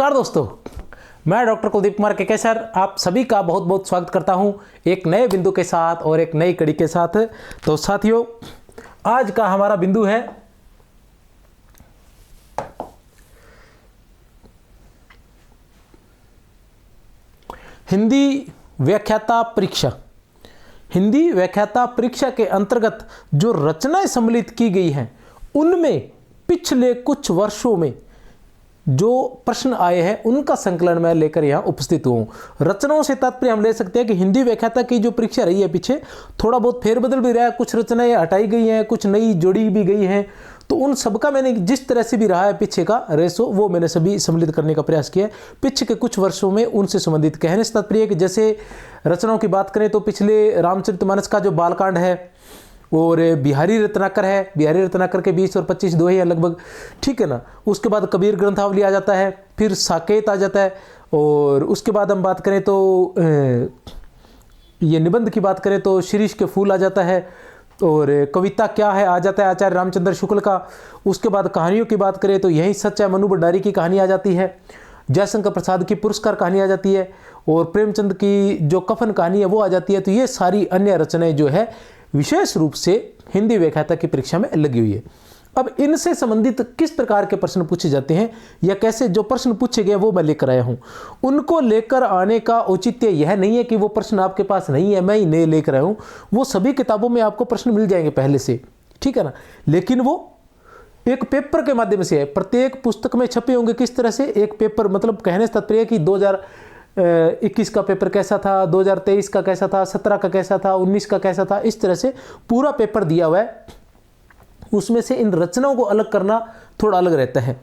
नमस्कार दोस्तों, मैं डॉक्टर कुलदीप कुमार केकेसर आप सभी का बहुत बहुत स्वागत करता हूं एक नए बिंदु के साथ और एक नई कड़ी के साथ। तो साथियों, आज का हमारा बिंदु है हिंदी व्याख्याता परीक्षा। हिंदी व्याख्याता परीक्षा के अंतर्गत जो रचनाएं सम्मिलित की गई हैं उनमें पिछले कुछ वर्षों में जो प्रश्न आए हैं उनका संकलन मैं लेकर यहाँ उपस्थित हूँ। रचनाओं से तात्पर्य हम ले सकते हैं कि हिंदी व्याख्याता की जो परीक्षा रही है पीछे थोड़ा बहुत फेरबदल भी रहा है, कुछ रचनाएं हटाई गई हैं, कुछ नई जोड़ी भी गई हैं। तो उन सबका मैंने जिस तरह से भी रहा है पीछे का रेसो वो मैंने सभी सम्मिलित करने का प्रयास किया है। पीछे के कुछ वर्षों में उनसे संबंधित कहने से तात्पर्य कि जैसे रचनाओं की बात करें तो पिछले रामचरितमानस का जो बालकांड है और बिहारी रत्नाकर है, बिहारी रत्नाकर के 20 और 25 दो ही है लगभग, ठीक है ना। उसके बाद कबीर ग्रंथावली आ जाता है, फिर साकेत आ जाता है, और उसके बाद हम बात करें तो ये निबंध की बात करें तो शिरीष के फूल आ जाता है, और कविता क्या है आ जाता है आचार्य रामचंद्र शुक्ल का। उसके बाद कहानियों की बात करें तो यही सच है मनु भंडारी की कहानी आ जाती है, जयशंकर प्रसाद की पुरस्कार कहानी आ जाती है, और प्रेमचंद की जो कफन कहानी है वो आ जाती है। तो ये सारी अन्य रचनाएं जो है विशेष रूप से हिंदी व्याख्याता की परीक्षा में लगी हुई है। अब इनसे संबंधित किस प्रकार के प्रश्न पूछे जाते हैं या कैसे जो प्रश्न पूछे गए वो मैं लेकर आया हूं। उनको लेकर आने का औचित्य यह नहीं है कि वो प्रश्न आपके पास नहीं है, मैं ही नए लेकर आया हूं। वो सभी किताबों में आपको प्रश्न मिल जाएंगे पहले से, ठीक है ना। लेकिन वो एक पेपर के माध्यम से है, प्रत्येक पुस्तक में छपे होंगे। किस तरह से एक पेपर, मतलब कहने से तात्पर्य कि 2021 का पेपर कैसा था, 2023 का कैसा था, 17 का कैसा था, 19 का कैसा था, इस तरह से पूरा पेपर दिया हुआ है। उसमें से इन रचनाओं को अलग करना थोड़ा अलग रहता है।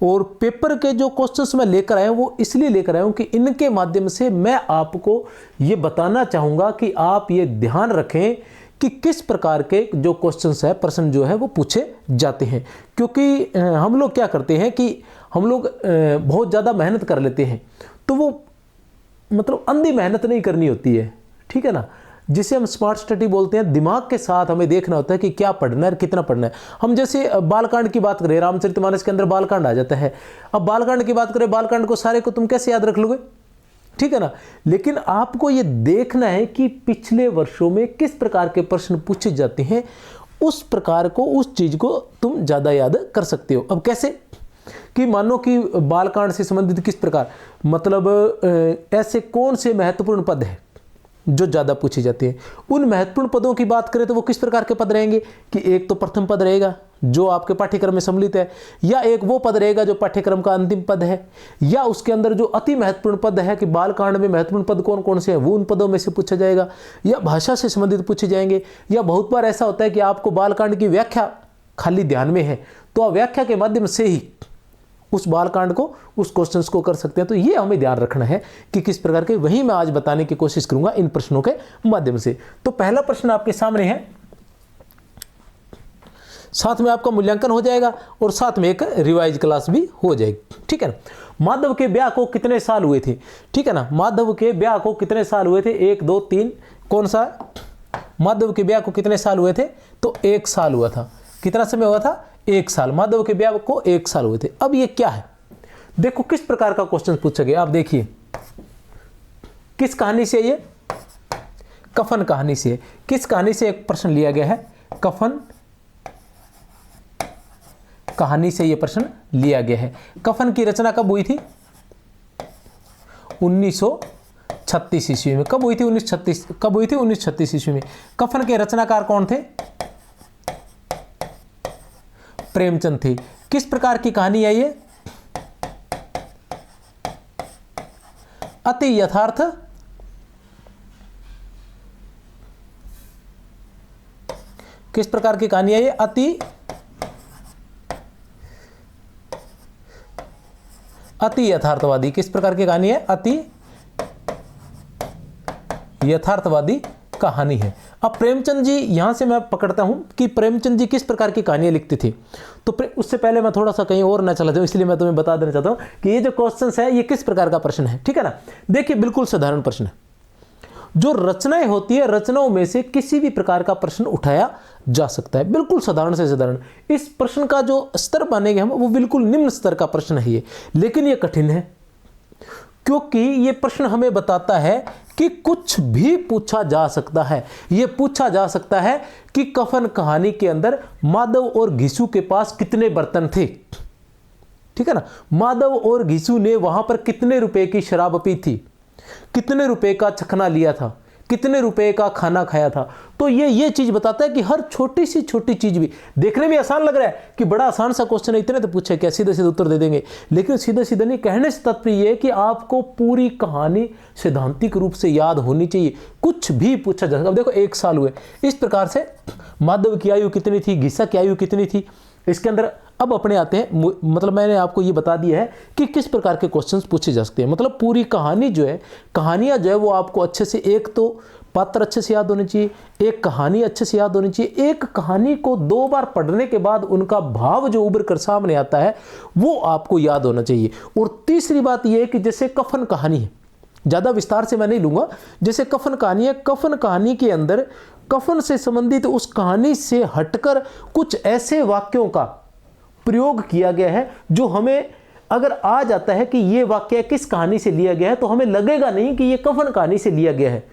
और पेपर के जो क्वेश्चंस मैं लेकर आया हूं वो इसलिए लेकर आया हूं कि इनके माध्यम से मैं आपको ये बताना चाहूँगा कि आप ये ध्यान रखें कि किस प्रकार के जो क्वेश्चंस है, प्रश्न जो है वो पूछे जाते हैं। क्योंकि हम लोग क्या करते हैं कि हम लोग बहुत ज़्यादा मेहनत कर लेते हैं, तो वो मतलब अंधी मेहनत नहीं करनी होती है, ठीक है ना। जिसे हम स्मार्ट स्टडी बोलते हैं, दिमाग के साथ हमें देखना होता है कि क्या पढ़ना है और कितना पढ़ना है। हम जैसे बालकांड की बात करें, रामचरितमानस के अंदर बालकांड आ जाता है। अब बालकांड की बात करें, बालकांड को सारे को तुम कैसे याद रख लोगे, ठीक है ना। लेकिन आपको ये देखना है कि पिछले वर्षों में किस प्रकार के प्रश्न पूछे जाते हैं, उस प्रकार को, उस चीज को तुम ज्यादा याद कर सकते हो। अब कैसे कि मानो कि बालकांड से संबंधित किस प्रकार, मतलब ऐसे कौन से महत्वपूर्ण पद है जो ज़्यादा पूछे जाते हैं। उन महत्वपूर्ण पदों की बात करें तो वो किस प्रकार के पद रहेंगे कि एक तो प्रथम पद रहेगा जो आपके पाठ्यक्रम में सम्मिलित है, या एक वो पद रहेगा जो पाठ्यक्रम का अंतिम पद है, या उसके अंदर जो अति महत्वपूर्ण पद है कि बालकांड में महत्वपूर्ण पद कौन कौन से हैं वो उन पदों में से पूछा जाएगा, या भाषा से संबंधित पूछे जाएंगे। या बहुत बार ऐसा होता है कि आपको बालकांड की व्याख्या खाली ध्यान में है तो आप व्याख्या के माध्यम से ही उस बालकांड को, उस क्वेश्चंस को कर सकते हैं। तो ये हमें ध्यान रखना है कि किस प्रकार के, वही मैं आज बताने की कोशिश करूंगा इन प्रश्नों के माध्यम से। तो पहला प्रश्न आपके सामने है, साथ में आपका मूल्यांकन हो जाएगा और साथ में एक रिवाइज क्लास भी हो जाएगी, ठीक है ना। माधव के ब्याह को कितने साल हुए थे, ठीक है ना। माधव के ब्याह को कितने साल हुए थे, 1 2 3, कौन सा, माधव के ब्याह को कितने साल हुए थे, तो 1 साल हुआ था। कितना समय हुआ था, 1 साल। माधव के ब्याह को 1 साल हुए थे। अब ये क्या है, देखो किस प्रकार का क्वेश्चन पूछा गया। आप देखिए किस कहानी से, ये कफन कहानी से, किस कहानी से एक प्रश्न लिया गया है, कफन कहानी से ये प्रश्न लिया गया है। कफन की रचना कब हुई थी, 1936 ईस्वी में। कब हुई थी, 1936, कब हुई थी, 1936 ईस्वी में। कफन के रचनाकार कौन थे, प्रेमचंद थे। किस प्रकार की कहानी है ये, अति यथार्थ, किस प्रकार की कहानी है ये, अति यथार्थवादी। किस प्रकार की कहानी है, अति यथार्थवादी कहानी है। अब प्रेमचंद जी, यहां से मैं पकड़ता हूं कि प्रेमचंद जी किस प्रकार की कहानियां लिखते थे। तो उससे पहले मैं थोड़ा सा कहीं और ना चला जाऊं, इसलिए मैं तुम्हें बता देना चाहता हूं कि ये जो क्वेश्चन है ये किस प्रकार का प्रश्न है, ठीक है ना। देखिए बिल्कुल साधारण प्रश्न है। जो रचनाएं होती है, रचनाओं में से किसी भी प्रकार का प्रश्न उठाया जा सकता है, बिल्कुल साधारण से साधारण। इस प्रश्न का जो स्तर मानेंगे हम, वो बिल्कुल निम्न स्तर का प्रश्न है ये, लेकिन ये कठिन है। क्योंकि ये प्रश्न हमें बताता है कि कुछ भी पूछा जा सकता है। ये पूछा जा सकता है कि कफन कहानी के अंदर माधव और घिसू के पास कितने बर्तन थे, ठीक है ना। माधव और घिसू ने वहां पर कितने रुपए की शराब पी थी, कितने रुपए का चखना लिया था, कितने रुपए का खाना खाया था। तो ये चीज बताता है कि हर छोटी सी छोटी चीज भी, देखने में आसान लग रहा है कि बड़ा आसान सा क्वेश्चन है, इतने तो पूछे क्या, सीधे सीधे उत्तर दे देंगे, लेकिन सीधे सीधे नहीं। कहने से तात्पर्य ये है कि आपको पूरी कहानी सैद्धांतिक रूप से याद होनी चाहिए, कुछ भी पूछा जा सकता। अब देखो 1 साल हुए, इस प्रकार से माधव की आयु कितनी थी, घिसा की आयु कितनी थी, इसके अंदर अब अपने आते हैं। मतलब मैंने आपको ये बता दिया है कि किस प्रकार के क्वेश्चंस पूछे जा सकते हैं। मतलब पूरी कहानी जो है, कहानियां जो है वो आपको अच्छे से, एक तो पात्र अच्छे से याद होने चाहिए, एक कहानी अच्छे से याद होनी चाहिए, एक कहानी को 2 बार पढ़ने के बाद उनका भाव जो उभर कर सामने आता है वो आपको याद होना चाहिए। और तीसरी बात यह है कि जैसे कफन कहानी है, ज़्यादा विस्तार से मैं नहीं लूँगा, जैसे कफन कहानी है, कफन कहानी के अंदर कफन से संबंधित उस कहानी से हटकर कुछ ऐसे वाक्यों का प्रयोग किया गया है जो हमें अगर आ जाता है कि ये वाक्य किस कहानी से लिया गया है तो हमें लगेगा नहीं कि ये कफन कहानी से लिया गया है।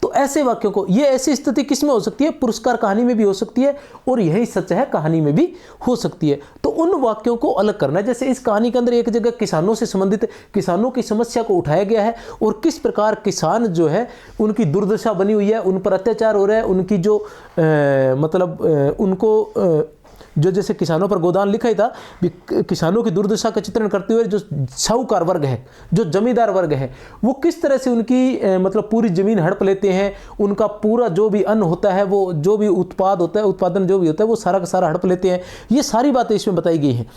तो ऐसे वाक्यों को, ये ऐसी स्थिति किस में हो सकती है, पुरस्कार कहानी में भी हो सकती है और यही सच है कहानी में भी हो सकती है। तो उन वाक्यों को अलग करना है। जैसे इस कहानी के अंदर एक जगह किसानों से संबंधित, किसानों की समस्या को उठाया गया है और किस प्रकार किसान जो है उनकी दुर्दशा बनी हुई है, उन पर अत्याचार हो रहा है, उनकी जो उनको जो जैसे किसानों पर गोदान लिखा ही था, किसानों की दुर्दशा का चित्रण करते हुए जो साहूकार वर्ग है, जो जमींदार वर्ग है, वो किस तरह से उनकी मतलब पूरी जमीन हड़प लेते हैं, उनका पूरा जो भी अन्न होता है, वो जो भी उत्पाद होता है, उत्पादन जो भी होता है, वो सारा का सारा हड़प लेते हैं। ये सारी बातें इसमें बताई गई हैं।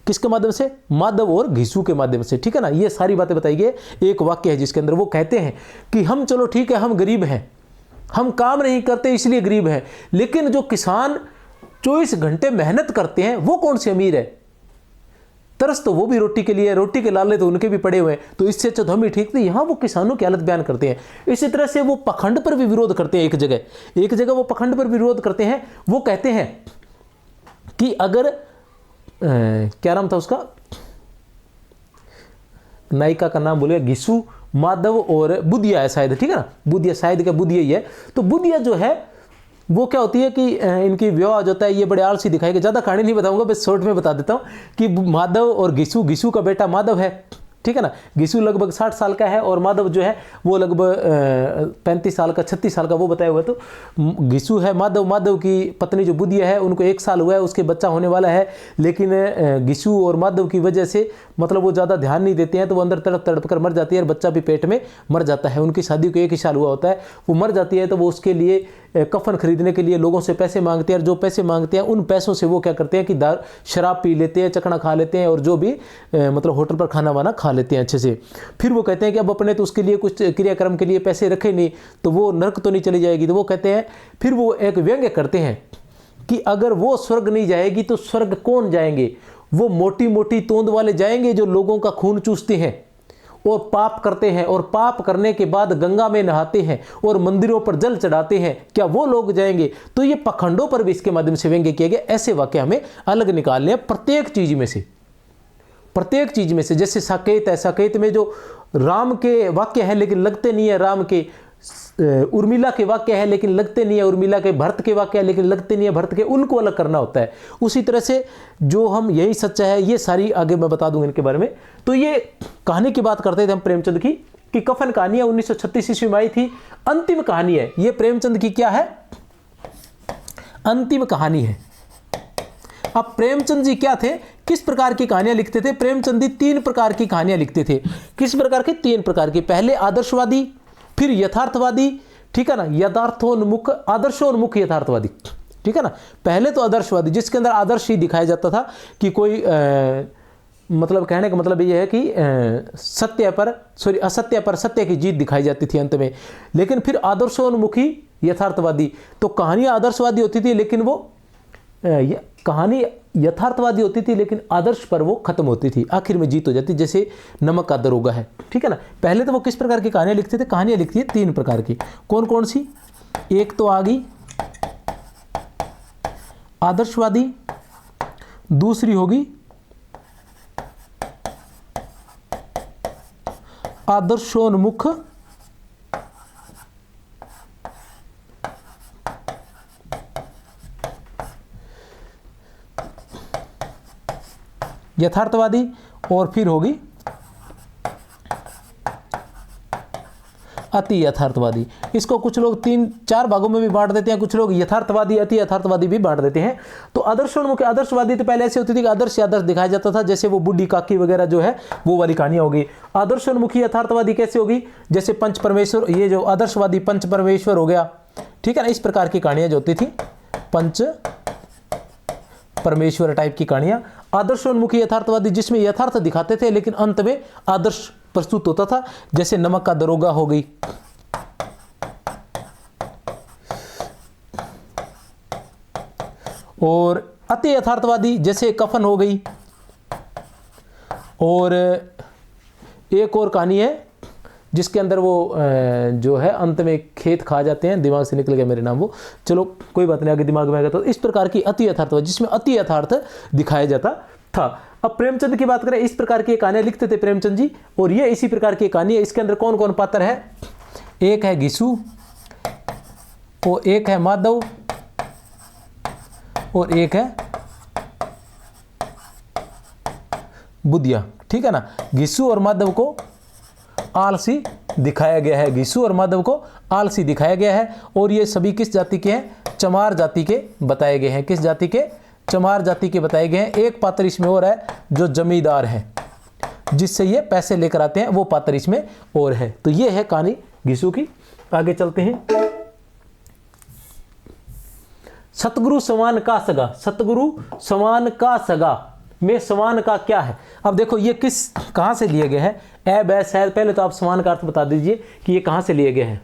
किसके माध्यम से, माधव और घिसू के माध्यम से, ठीक है ना। ये सारी बातें बताई गई। एक वाक्य है जिसके अंदर वो कहते हैं कि हम, चलो ठीक है, हम गरीब हैं, हम काम नहीं करते इसलिए गरीब हैं, लेकिन जो किसान 24 घंटे मेहनत करते हैं वो कौन से अमीर है। तरस तो वो भी रोटी के लिए, रोटी के लाले तो उनके भी पड़े हुए हैं, तो इससे अच्छा तो हम ही ठीक थे। यहां वो किसानों की हालत बयान करते हैं। इसी तरह से वो पखंड पर भी विरोध करते हैं। एक जगह वो पखंड पर विरोध करते हैं। वो कहते हैं कि अगर क्या नाम था उसका, नायिका का नाम बोले, घिसू, माधव और बुधिया है शायद, ठीक है ना, बुधिया, शायद क्या बुधिया ही है। तो बुधिया जो है वो क्या होती है कि इनकी विवाह जो होता है, ये बड़े आलसी दिखाएगा। ज़्यादा कहानी नहीं बताऊंगा, बस शॉर्ट में बता देता हूँ कि माधव और घिसू का बेटा माधव है, ठीक है ना। घिसू लगभग 60 साल का है और माधव जो है वो लगभग 35 साल का, 36 साल का, वो बताया हुआ। तो घिसू है, माधव की पत्नी जो बुधिया है, उनको 1 साल हुआ है, उसके बच्चा होने वाला है। लेकिन घिसू और माधव की वजह से मतलब वो ज़्यादा ध्यान नहीं देते हैं, तो वो अंदर तड़प तड़प कर मर जाती है और बच्चा भी पेट में मर जाता है। उनकी शादी को 1 ही साल हुआ होता है, वो मर जाती है। तो वो उसके लिए कफन खरीदने के लिए लोगों से पैसे मांगते हैं, और जो पैसे मांगते हैं उन पैसों से वो क्या करते हैं कि शराब पी लेते हैं, चखना खा लेते हैं, और जो भी मतलब होटल पर खाना वाना खा लेते हैं अच्छे से। फिर वो कहते हैं कि अब अपने तो उसके लिए कुछ क्रियाक्रम के लिए पैसे रखे नहीं, तो वो नरक तो नहीं चली जाएगी। तो वो कहते हैं, फिर वो एक व्यंग्य करते हैं कि अगर वो स्वर्ग नहीं जाएगी तो स्वर्ग कौन जाएंगे, वो मोटी मोटी तोंद वाले जाएंगे जो लोगों का खून चूसते हैं और पाप करते हैं, और पाप करने के बाद गंगा में नहाते हैं और मंदिरों पर जल चढ़ाते हैं, क्या वो लोग जाएंगे। तो ये पखंडों पर भी इसके माध्यम से व्यंग्य किया गया। ऐसे वाक्य हमें अलग निकालने हैं प्रत्येक चीज में से। जैसे साकेत है, साकेत में जो राम के वाक्य है लेकिन लगते नहीं है राम के, उर्मिला के वाक्य है लेकिन लगते नहीं है उर्मिला के, भरत के वाक्य है लेकिन लगते नहीं है भरत के, उनको अलग करना होता है। उसी तरह से जो हम यही सच्चा है, ये सारी आगे मैं बता दूंगा इनके बारे में। तो ये कहानी की बात करते थे हम प्रेमचंद की, कि कफन कहानियां 1936 ईस्वी में आई थी। अंतिम कहानी है ये प्रेमचंद की, क्या है, अंतिम कहानी है। अब प्रेमचंद जी क्या थे, किस प्रकार की कहानियां लिखते थे। प्रेमचंद जी 3 प्रकार की कहानियां लिखते थे। किस प्रकार की, 3 प्रकार की। पहले आदर्शवादी, फिर यथार्थवादी, ठीक है ना, यथार्थोन्मुख, आदर्शोन्मुख यथार्थवादी, ठीक है ना। पहले तो आदर्शवादी, जिसके अंदर आदर्श ही दिखाया जाता था कि कोई मतलब कहने का मतलब ये है कि असत्य पर सत्य की जीत दिखाई जाती थी अंत में। लेकिन फिर आदर्शोन्मुखी यथार्थवादी, तो कहानियां आदर्शवादी होती थी लेकिन वो कहानी यथार्थवादी होती थी लेकिन आदर्श पर वो खत्म होती थी, आखिर में जीत हो जाती, जैसे नमक का दरोगा है, ठीक है ना। पहले तो वो किस प्रकार की कहानियां लिखते थे, कहानियां लिखती है 3 प्रकार की। कौन कौन सी, एक तो आ गई आदर्शवादी, दूसरी होगी आदर्शोन्मुख यथार्थवादी, और फिर होगी अति यथार्थवादी। इसको कुछ लोग 3-4 भागों में भी बांट देते हैं, कुछ लोग यथार्थवादी, अति यथार्थवादी भी बांट देते हैं। तो आदर्शोन्मुख, आदर्शवादी तो पहले ऐसे होती थी कि आदर्श आदर्श दिखाया जाता था, जैसे वो बूढ़ी काकी वगैरह जो है वो वाली कहानियां होगी। आदर्शोन्मुखी यथार्थवादी कैसे होगी, जैसे पंच परमेश्वर, ये जो आदर्शवादी पंच परमेश्वर हो गया, ठीक है ना, इस प्रकार की कहानियां जो होती थी, पंच परमेश्वर टाइप की कहानियां। आदर्शोन्मुखी यथार्थवादी जिसमें यथार्थ दिखाते थे लेकिन अंत में आदर्श प्रस्तुत होता था, जैसे नमक का दरोगा हो गई। और अति यथार्थवादी जैसे कफन हो गई। और एक और कहानी है जिसके अंदर वो जो है अंत में खेत खा जाते हैं, दिमाग से निकल गया मेरे नाम वो, चलो कोई बात नहीं, आगे दिमाग में आएगा। तो इस प्रकार की अति यथार्थवादी जिसमें अति यथार्थ दिखाया जाता था। अब प्रेमचंद की बात करें, इस प्रकार की कहानियां लिखते थे प्रेमचंद जी, और ये इसी प्रकार की कहानी है। इसके अंदर कौन कौन पात्र है, एक है घिसू, और एक है माधव, और एक है बुधिया, ठीक है ना। घिसू और माधव को आलसी दिखाया गया है, घिसू और माधव को आलसी दिखाया गया है। और ये सभी किस जाति के हैं, चमार जाति के बताए गए हैं। किस जाति के, चमार जाति के बताए गए हैं। एक पात्र इसमें और है जो जमींदार है, जिससे ये पैसे लेकर आते हैं, वो पात्र इसमें और है। तो ये है कहानी घिसू की। आगे चलते हैं। सतगुरु समान का सगा, सतगुरु समान का सगा में समान का क्या है। अब देखो ये किस कहां से लिए गए हैं, ए बै शायद। पहले तो आप समान का अर्थ बता दीजिए कि ये कहां से लिए गए हैं।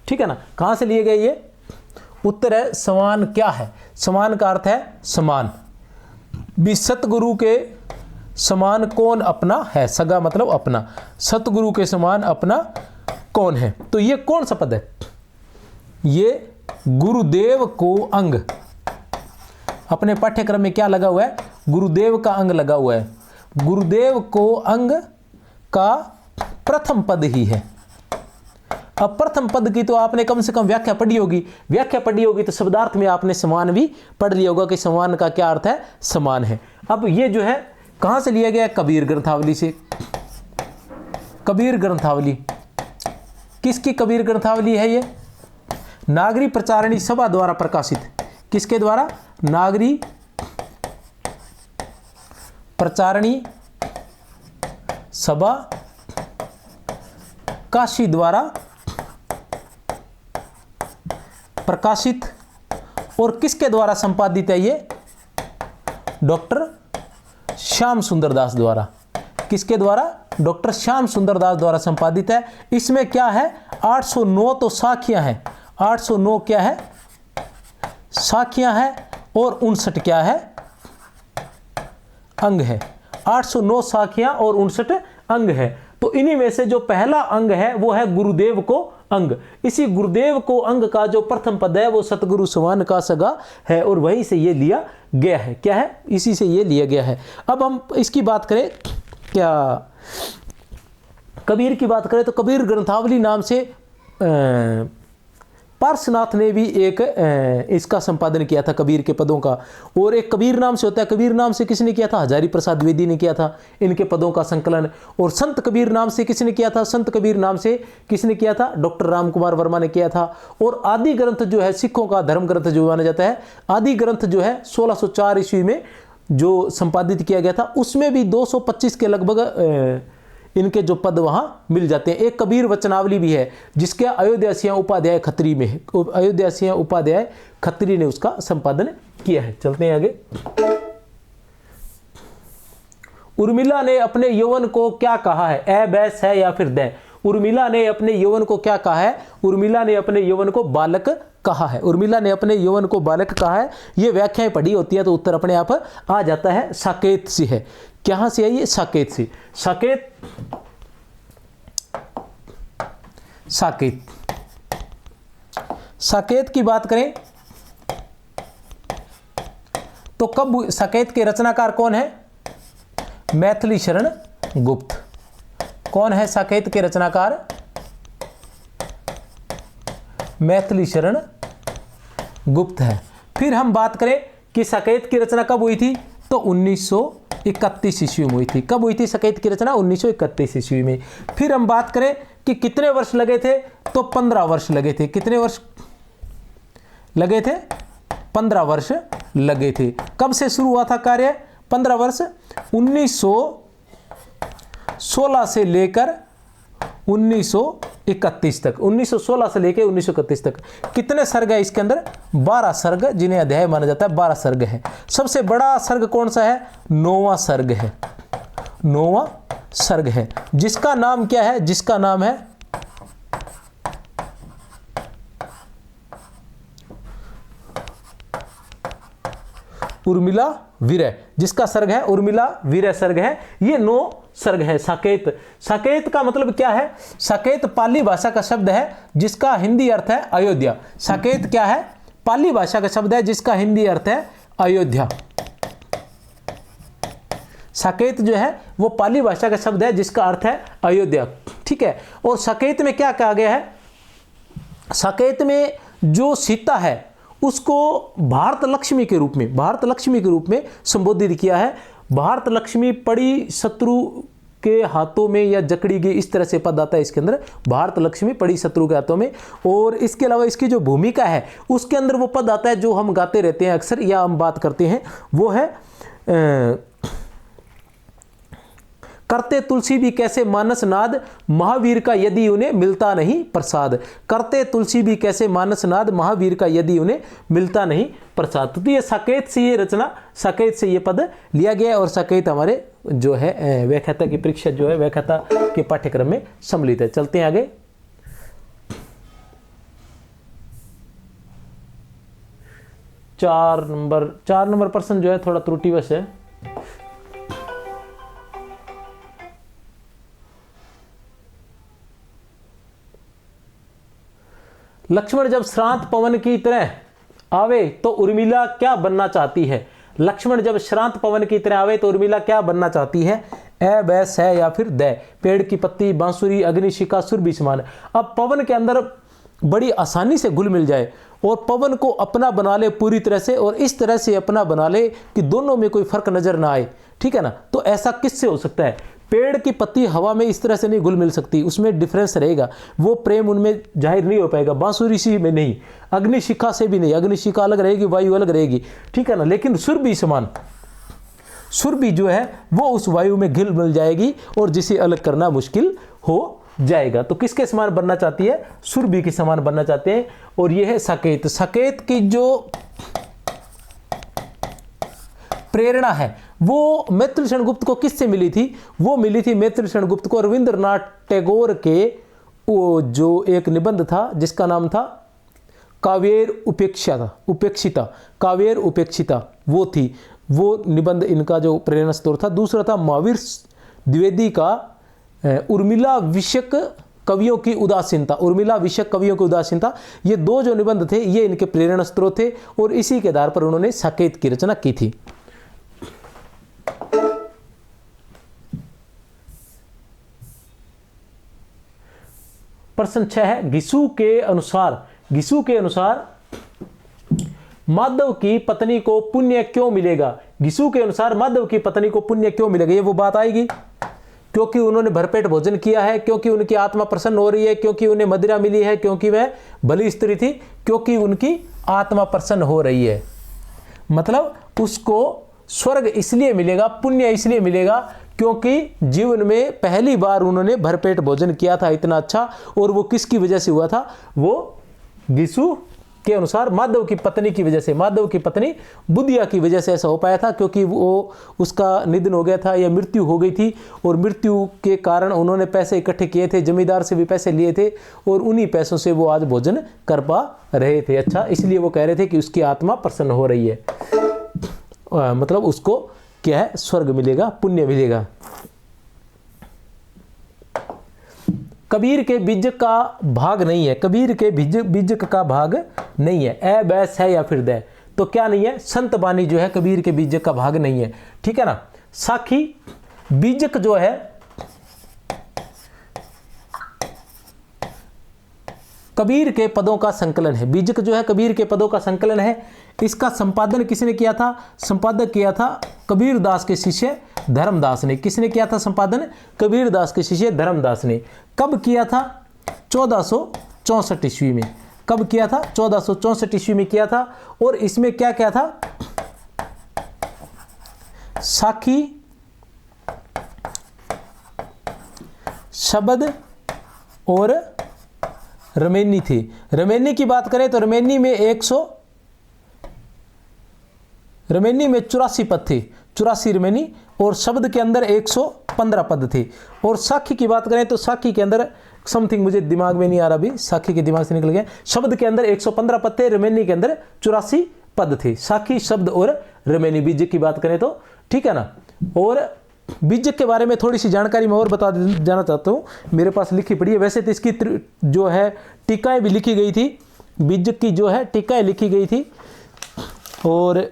ठीक है ना, कहां से लिए गए ये, उत्तर है समान क्या है। समान का अर्थ है समान। भी सतगुरु के समान कौन अपना है, सगा मतलब अपना, सतगुरु के समान अपना कौन है। तो ये कौन सा पद है, ये गुरुदेव को अंग, अपने पाठ्यक्रम में क्या लगा हुआ है, गुरुदेव का अंग लगा हुआ है। गुरुदेव को अंग का प्रथम पद ही है। अब प्रथम पद की तो आपने कम से कम व्याख्या पढ़ी होगी, व्याख्या पढ़ी होगी तो शब्दार्थ में आपने समान भी पढ़ लिया होगा कि समान का क्या अर्थ है, समान है। अब ये जो है कहां से लिया गया, कबीर ग्रंथावली से। कबीर ग्रंथावली किसकी कबीर ग्रंथावली है ये, नागरी प्रचारणी सभा द्वारा प्रकाशित। किसके द्वारा, नागरी प्रचारणी सभा काशी द्वारा प्रकाशित। और किसके द्वारा संपादित है ये, डॉक्टर श्याम सुंदर दास द्वारा। किसके द्वारा, डॉक्टर श्याम सुंदर दास द्वारा संपादित है। इसमें क्या है, 809 तो साखियां हैं, 809 क्या है, साखियां है, और 59 क्या है, अंग है। 809 साखियां और 59 अंग है। तो इन्हीं में से जो पहला अंग है वो है गुरुदेव को अंग। इसी गुरुदेव को अंग का जो प्रथम पद है वो सतगुरु समान का सगा है, और वहीं से ये लिया गया है। क्या है, इसी से ये लिया गया है। अब हम इसकी बात करें, क्या कबीर की बात करें तो कबीर ग्रंथावली नाम से पार्श्वनाथ ने भी एक इसका संपादन किया था, कबीर के पदों का। और एक कबीर नाम से होता है, कबीर नाम से किसने किया था, हजारी प्रसाद द्विवेदी ने किया था इनके पदों का संकलन। और संत कबीर नाम से किसने किया था, संत कबीर नाम से किसने किया था, डॉक्टर राम कुमार वर्मा ने किया था। और आदि ग्रंथ जो है सिखों का धर्म ग्रंथ जो माना जाता है, आदि ग्रंथ जो है 1604 ईस्वी में जो संपादित किया गया था, उसमें भी 225 के लगभग इनके जो पद वहां मिल जाते हैं। एक कबीर वचनावली भी है जिसके अयोध्या सिंह उपाध्याय खत्री में है, अयोध्या सिंह उपाध्याय खत्री ने उसका संपादन किया है। चलते हैं आगे। उर्मिला ने अपने यौवन को क्या कहा है, ए बैस है या फिर द। उर्मिला ने अपने यौवन को क्या कहा है, उर्मिला ने अपने यौवन को बालक कहा है। उर्मिला ने अपने यौवन को बालक कहा है। ये व्याख्याएं पढ़ी होती है तो उत्तर अपने आप आ जाता है, साकेत से है। कहां से है ये, साकेत से। साकेत, साकेत, साकेत की बात करें तो कब साकेत के रचनाकार कौन है? मैथिली शरण गुप्त। कौन है साकेत के रचनाकार? मैथिली शरण गुप्त है। फिर हम बात करें कि साकेत की रचना कब हुई थी, तो 1931 ईस्वी में हुई थी। कब हुई थी साकेत की रचना? 1931 ईस्वी में। फिर हम बात करें कि कितने वर्ष लगे थे, तो 15 वर्ष लगे थे। कितने वर्ष लगे थे? 15 वर्ष लगे थे। कब से शुरू हुआ था कार्य? 15 वर्ष 1916 से लेकर 1931 तक। 1916 से लेकर 1931 तक। कितने सर्ग है इसके अंदर? 12 सर्ग, जिन्हें अध्याय माना जाता है 12 सर्ग है। सबसे बड़ा सर्ग कौन सा है? 9वां सर्ग है। 9वां सर्ग है, जिसका नाम क्या है? जिसका नाम है उर्मिला विरह। जिसका सर्ग है उर्मिला विरह सर्ग है। ये 9 सर्ग है। साकेत, साकेत का मतलब क्या है? साकेत पाली भाषा का शब्द है जिसका हिंदी अर्थ है अयोध्या। साकेत क्या है? पाली भाषा का शब्द है जिसका हिंदी अर्थ है अयोध्या। साकेत जो है वो पाली भाषा का शब्द है जिसका अर्थ है अयोध्या। ठीक है। और साकेत में क्या कहा गया है? साकेत में जो सीता है उसको भारत लक्ष्मी के रूप में, भारत लक्ष्मी के रूप में संबोधित किया है। भारत लक्ष्मी पड़ी शत्रु के हाथों में या जकड़ी गई, इस तरह से पद आता है इसके अंदर। भारत लक्ष्मी पड़ी शत्रु के हाथों में। और इसके अलावा इसकी जो भूमिका है उसके अंदर वो पद आता है जो हम गाते रहते हैं अक्सर, या हम बात करते हैं, वो है करते तुलसी भी कैसे मानस नाद, महावीर का यदि उन्हें मिलता नहीं प्रसाद। करते तुलसी भी कैसे मानस नाद, महावीर का यदि उन्हें मिलता नहीं प्रसाद। तो ये साकेत से ये रचना, साकेत से ये पद लिया गया है। और साकेत हमारे जो है व्याख्याता की परीक्षा जो है व्याख्याता के पाठ्यक्रम में सम्मिलित है। चलते हैं आगे। चार नंबर प्रश्न जो है थोड़ा त्रुटिवश है। लक्ष्मण जब श्रांत पवन की तरह आवे तो उर्मिला क्या बनना चाहती है? लक्ष्मण जब श्रांत पवन की तरह आवे तो उर्मिला क्या बनना चाहती है? ए, बैस है या फिर दै। पेड़ की पत्ती, बांसुरी, अग्निशिखा, सुरभि समान। अब पवन के अंदर बड़ी आसानी से घुल मिल जाए और पवन को अपना बना ले पूरी तरह से, और इस तरह से अपना बना ले कि दोनों में कोई फर्क नजर ना आए। ठीक है ना? तो ऐसा किससे हो सकता है? पेड़ की पत्ती हवा में इस तरह से नहीं घुल मिल सकती, उसमें डिफरेंस रहेगा, वो प्रेम उनमें जाहिर नहीं हो पाएगा। बांसुरी सी में नहीं, अग्निशिखा से भी नहीं, अग्निशिखा अलग रहेगी, वायु अलग रहेगी। ठीक है ना? लेकिन सुरभि समान, सुरभि जो है वो उस वायु में घुल मिल जाएगी और जिसे अलग करना मुश्किल हो जाएगा। तो किसके समान बनना चाहती है? सुरभि के समान बनना चाहते हैं। और यह है साकेत। साकेत की जो प्रेरणा है वो मैथिली शरण गुप्त को किससे मिली थी? वो मिली थी मैथिली शरण गुप्त को रविंद्रनाथ टैगोर के वो जो एक निबंध था जिसका नाम था काव्येर उपेक्षिता, काव्येर उपेक्षिता, वो थी। वो निबंध इनका जो प्रेरणा स्रोत था। दूसरा था महावीर द्विवेदी का उर्मिला विषयक कवियों की उदासीनता, उर्मिला विषयक कवियों की उदासीनता। ये दो जो निबंध थे ये इनके प्रेरणा स्रोत थे और इसी के आधार पर उन्होंने साकेत की रचना की थी। प्रश्न 6 है, घिसू के अनुसार माधव की पत्नी को पुण्य क्यों मिलेगा? घिसू के अनुसार माधव की पत्नी को पुण्य क्यों मिलेगा? ये वो बात आएगी क्योंकि उन्होंने भरपेट भोजन किया है, क्योंकि उनकी आत्मा प्रसन्न हो रही है, क्योंकि उन्हें मदिरा मिली है, क्योंकि वह भली स्त्री थी, क्योंकि उनकी आत्मा प्रसन्न हो रही है। मतलब उसको स्वर्ग इसलिए मिलेगा, पुण्य इसलिए मिलेगा क्योंकि जीवन में पहली बार उन्होंने भरपेट भोजन किया था इतना अच्छा। और वो किसकी वजह से हुआ था? वो घिसू के अनुसार माधव की पत्नी की वजह से, माधव की पत्नी बुधिया की वजह से ऐसा हो पाया था, क्योंकि वो उसका निधन हो गया था या मृत्यु हो गई थी। और मृत्यु के कारण उन्होंने पैसे इकट्ठे किए थे, जमींदार से भी पैसे लिए थे और उन्हीं पैसों से वो आज भोजन कर पा रहे थे। अच्छा, इसलिए वो कह रहे थे कि उसकी आत्मा प्रसन्न हो रही है, मतलब उसको क्या है? स्वर्ग मिलेगा, पुण्य मिलेगा। कबीर के बीज का भाग नहीं है, कबीर के बीज का भाग नहीं है। ए, बैस है या फिर दै। तो क्या नहीं है, संत बानी जो है कबीर के बीजक का भाग नहीं है, ठीक है ना। साखी बीजक जो है कबीर के पदों का संकलन है, बीजक जो है कबीर के पदों का संकलन है। इसका संपादन किसने किया था? संपादक किया था कबीर दास के शिष्य धर्मदास ने। किसने किया था संपादन? कबीर दास के शिष्य धर्मदास ने। कब किया था? 1464 ईस्वी में। कब किया था? 1464 ईस्वी में किया था। और इसमें क्या क्या था? साखी, शब्द और रमेनी थे। रमेनी की बात करें तो रमेनी में 84 पद थे, 84 रमेनी, और शब्द के अंदर 115 पद थे। और साखी की बात करें तो साखी के अंदर समथिंग मुझे दिमाग में नहीं आ रहा अभी, साखी के दिमाग से निकल गया। शब्द के अंदर 115 पद थे, रमेनी के अंदर 84 पद थे। साखी, शब्द और रमेनी, बीजक की बात करें तो, ठीक है ना। और बीजक के बारे में थोड़ी सी जानकारी मैं और बता जाना चाहता हूँ, मेरे पास लिखी पड़ी है। वैसे तो इसकी जो है टीकाएं भी लिखी गई थी, बीजक की जो है टीकाएं लिखी गई थी। और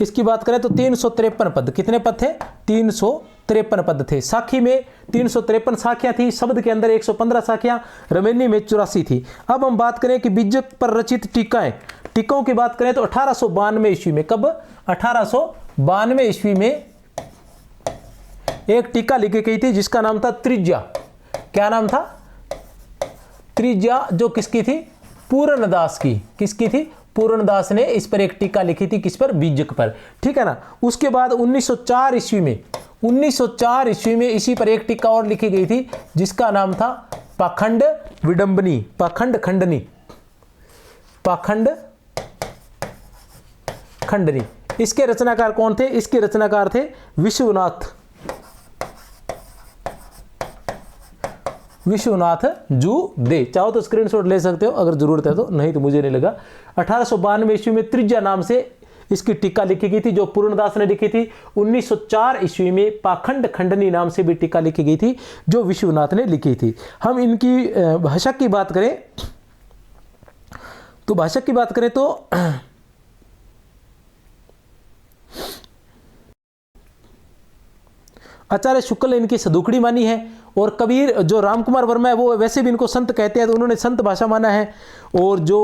इसकी बात करें तो 353 पद, कितने पद थे? 353 पद थे। साखी में 353 साखियां थी, शब्द के अंदर 115 साखियां, रमेनी में 84 थी। अब हम बात करें कि बीजक पर रचित टीकाएं, टीकों की बात करें तो 1892 ईस्वी में, कब? 1892 ईस्वी में एक टीका लिखी गई थी जिसका नाम था त्रिज्या। क्या नाम था? त्रिज्या, जो किसकी थी? पूर्णदास की। किसकी थी? पूर्णदास ने इस पर एक टीका लिखी थी। किस पर? बीजक पर, ठीक है ना। उसके बाद 1904 ईस्वी में, 1904 ईस्वी में इसी पर एक टीका और लिखी गई थी जिसका नाम था पाखंड विडंबनी, पाखंड खंडनी, पाखंड खंडनी। इसके रचनाकार कौन थे? इसके रचनाकार थे विश्वनाथ जू दे। चाहो तो स्क्रीनशॉट ले सकते हो अगर जरूरत है तो, नहीं तो मुझे नहीं लगा। 1892 ईस्वी में त्रिज्या नाम से इसकी टीका लिखी गई थी जो पूर्णदास ने लिखी थी। 1904 ईस्वी में पाखंड खंडनी नाम से भी टीका लिखी गई थी जो विश्वनाथ ने लिखी थी। हम इनकी भाषा की बात करें तो, भाषा की बात करें तो आचार्य शुक्ल ने इनकी सदुकड़ी मानी है। और कबीर, जो रामकुमार वर्मा है वो वैसे भी इनको संत कहते हैं तो उन्होंने संत भाषा माना है। और जो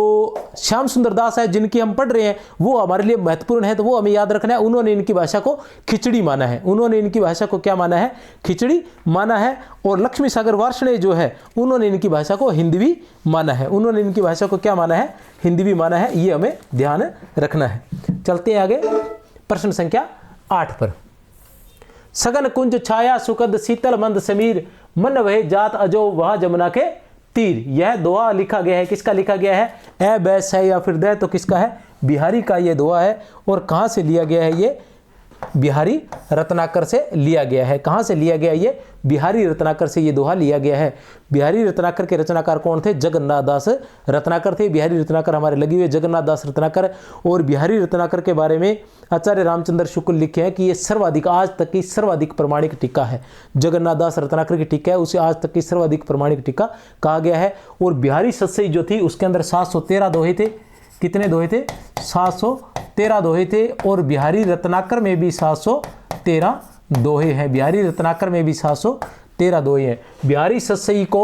श्याम सुंदर दास है जिनकी हम पढ़ रहे हैं वो हमारे लिए महत्वपूर्ण है तो वो हमें याद रखना है। उन्होंने इनकी भाषा को खिचड़ी माना है। उन्होंने इनकी भाषा को क्या माना है? खिचड़ी माना है। और लक्ष्मी सागर वार्ष्णेय जो है उन्होंने इनकी भाषा को हिंदवी माना है। उन्होंने इनकी भाषा को क्या माना है? हिंदवी माना है। ये हमें ध्यान रखना है। चलते हैं आगे प्रश्न संख्या 8 पर। सगन कुंज छाया सुखद शीतल मंद समीर, मन वह जात अजो वह जमुना के तीर। यह दोहा लिखा गया है, किसका लिखा गया है? ए बैस है या फिर दे, तो किसका है? बिहारी का ये दोहा है। और कहाँ से लिया गया है? ये बिहारी रत्नाकर से लिया गया है। कहाँ से लिया गया? ये बिहारी रत्नाकर से ये दोहा लिया गया है। बिहारी रत्नाकर के रचनाकार कौन थे? जगन्नाथ दास रत्नाकर थे। बिहारी रत्नाकर हमारे लगे हुए जगन्नाथ दास रत्नाकर। और बिहारी रत्नाकर के बारे में आचार्य रामचंद्र शुक्ल लिखे हैं कि ये सर्वाधिक, आज तक की सर्वाधिक प्रमाणिक टीका है। जगन्नाथ दास रत्नाकर की टीका है, उसे आज तक की सर्वाधिक प्रमाणिक टीका कहा गया है। और बिहारी सतसई जो थी उसके अंदर 713 दोहे थे। कितने दोहे थे? 713 दोहे थे। और बिहारी रत्नाकर में भी 713 दोहे हैं। बिहारी रत्नाकर में भी 713 दोहे हैं। बिहारी सतसई को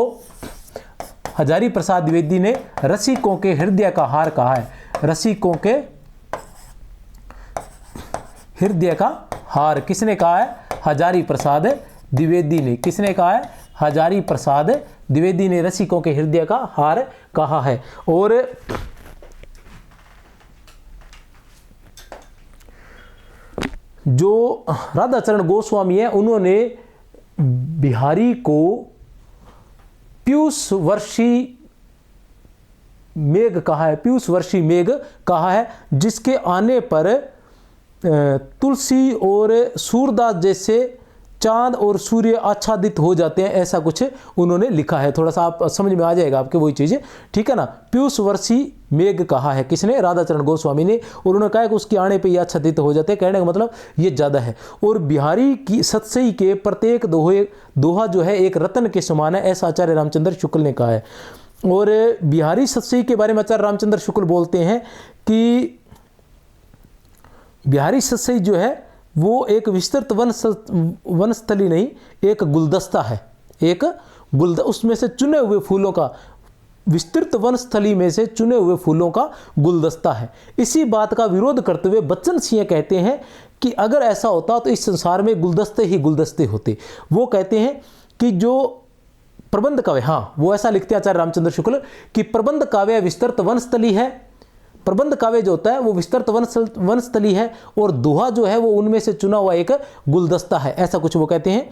हजारी प्रसाद द्विवेदी ने रसिकों के हृदय का हार कहा है। रसिकों के हृदय का हार किसने कहा है? हजारी प्रसाद द्विवेदी ने। किसने कहा है? हजारी प्रसाद द्विवेदी ने रसिकों के हृदय का हार कहा है। और जो राधाचरण गोस्वामी है उन्होंने बिहारी को पीयूष वर्षी मेघ कहा है। पीयूष वर्षी मेघ कहा है, जिसके आने पर तुलसी और सूरदास जैसे चांद और सूर्य आच्छादित हो जाते हैं, ऐसा कुछ उन्होंने लिखा है। थोड़ा सा आप समझ में आ जाएगा आपके वही चीज़ें, ठीक है ना। पीयूष वर्षी मेघ कहा है, किसने? राधाचरण गोस्वामी ने। और उन्होंने कहा है कि उसके आने पे ये आच्छादित हो जाते हैं, कहने का मतलब ये ज़्यादा है। और बिहारी की सतसई के प्रत्येक दोहा जो है एक रत्न के समान है, ऐसा आचार्य रामचंद्र शुक्ल ने कहा है। और बिहारी सतसई के बारे में आचार्य रामचंद्र शुक्ल बोलते हैं कि बिहारी सतसई जो है वो एक विस्तृत वनस्थली नहीं, एक गुलदस्ता है, एक उसमें से चुने हुए फूलों का, विस्तृत वनस्थली में से चुने हुए फूलों का गुलदस्ता है। इसी बात का विरोध करते हुए बच्चन सिंह कहते हैं कि अगर ऐसा होता तो इस संसार में गुलदस्ते ही गुलदस्ते होते। वो कहते हैं कि जो प्रबंध काव्य, हाँ वो ऐसा लिखते हैं आचार्य रामचंद्र शुक्ल कि प्रबंध काव्य विस्तृत वनस्थली है, प्रबंध काव्य जो होता है वो विस्तृत वनस्थली है, और दोहा जो है वो उनमें से चुना हुआ एक गुलदस्ता है, ऐसा कुछ वो कहते हैं।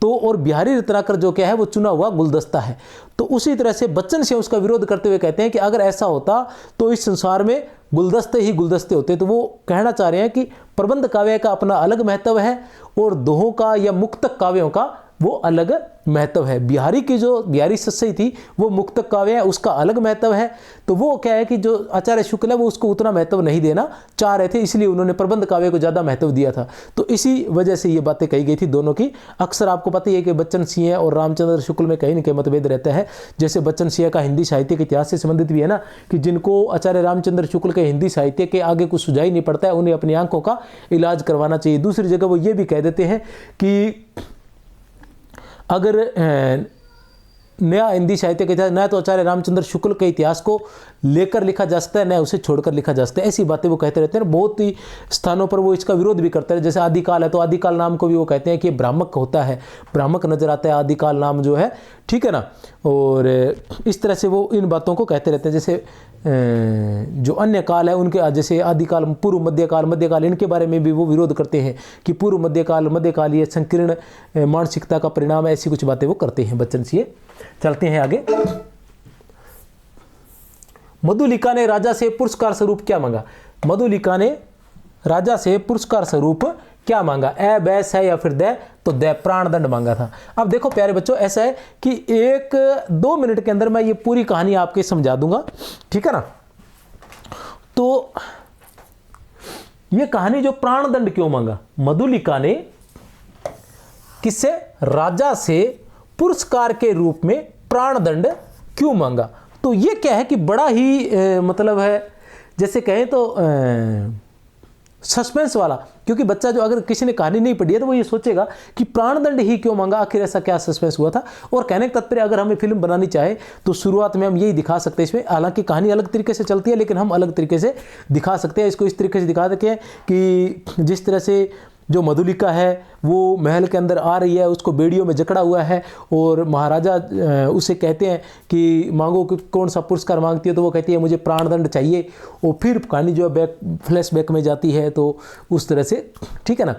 तो और बिहारी रत्नाकर जो क्या है वो चुना हुआ गुलदस्ता है। तो उसी तरह से बच्चन सिंह उसका विरोध करते हुए कहते हैं कि अगर ऐसा होता तो इस संसार में गुलदस्ते ही गुलदस्ते होते। तो वो कहना चाह रहे हैं कि प्रबंध काव्य का अपना अलग महत्व है और दोहों का या मुक्तक काव्यों का वो अलग महत्व है। बिहारी की जो बिहारी सतसई थी वो मुक्तक काव्य है, उसका अलग महत्व है। तो वो क्या है कि जो आचार्य शुक्ल है वो उसको उतना महत्व नहीं देना चाह रहे थे, इसलिए उन्होंने प्रबंध काव्य को ज़्यादा महत्व दिया था। तो इसी वजह से ये बातें कही गई थी दोनों की। अक्सर आपको पता ही है कि बच्चन सिंह और रामचंद्र शुक्ल में कहीं न कहीं मतभेद रहता है। जैसे बच्चन सिंह का हिंदी साहित्य के इतिहास से संबंधित भी है ना, कि जिनको आचार्य रामचंद्र शुक्ल के हिंदी साहित्य के आगे कुछ सुझाई नहीं पड़ता है, उन्हें अपनी आंखों का इलाज करवाना चाहिए। दूसरी जगह वो ये भी कह देते हैं कि अगर नया हिंदी साहित्य का इतिहास न तो आचार्य रामचंद्र शुक्ल के इतिहास को लेकर लिखा जा सकता है, न उसे छोड़कर लिखा जा सकता है, ऐसी बातें वो कहते रहते हैं। बहुत ही स्थानों पर वो इसका विरोध भी करते हैं। जैसे आदिकाल है तो आदिकाल नाम को भी वो कहते हैं कि भ्रामक होता है, भ्रामक नजर आता है आदिकाल नाम जो है, ठीक है ना। और इस तरह से वो इन बातों को कहते रहते हैं। जैसे जो अन्य काल है उनके, जैसे आदिकाल, पूर्व मध्यकाल, इनके बारे में भी वो विरोध करते हैं कि पूर्व मध्यकाल ये संकीर्ण मानसिकता का परिणाम है, ऐसी कुछ बातें वो करते हैं बच्चन सिंह। चलते हैं आगे। मधुलिका ने राजा से पुरस्कार स्वरूप क्या मांगा? मधुलिका ने राजा से पुरस्कार स्वरूप क्या मांगा? ए बैस है या फिर दे, तो दे प्राणदंड मांगा था। अब देखो प्यारे बच्चों, ऐसा है कि 1-2 मिनट के अंदर मैं ये पूरी कहानी आपके समझा दूंगा, ठीक है ना। तो ये कहानी जो प्राणदंड क्यों मांगा, मधुलिका ने किससे? राजा से पुरस्कार के रूप में प्राणदंड क्यों मांगा? तो ये क्या है कि बड़ा ही मतलब है, जैसे कहें तो सस्पेंस वाला। क्योंकि बच्चा जो, अगर किसी ने कहानी नहीं पढ़ी है तो वो ये सोचेगा कि प्राणदंड ही क्यों मांगा, आखिर ऐसा क्या सस्पेंस हुआ था। और कहने का तात्पर्य, अगर हमें फिल्म बनानी चाहे तो शुरुआत में हम यही दिखा सकते हैं इसमें, हालांकि कहानी अलग तरीके से चलती है लेकिन हम अलग तरीके से दिखा सकते हैं इसको। इस तरीके से दिखा सकें कि जिस तरह से जो मधुलिका है वो महल के अंदर आ रही है, उसको बेड़ियों में जकड़ा हुआ है और महाराजा उसे कहते हैं कि मांगो कि कौन सा पुरस्कार मांगती है, तो वो कहती है मुझे प्राणदंड चाहिए। और फिर कहानी जो है फ्लैशबैक में जाती है, तो उस तरह से, ठीक है ना।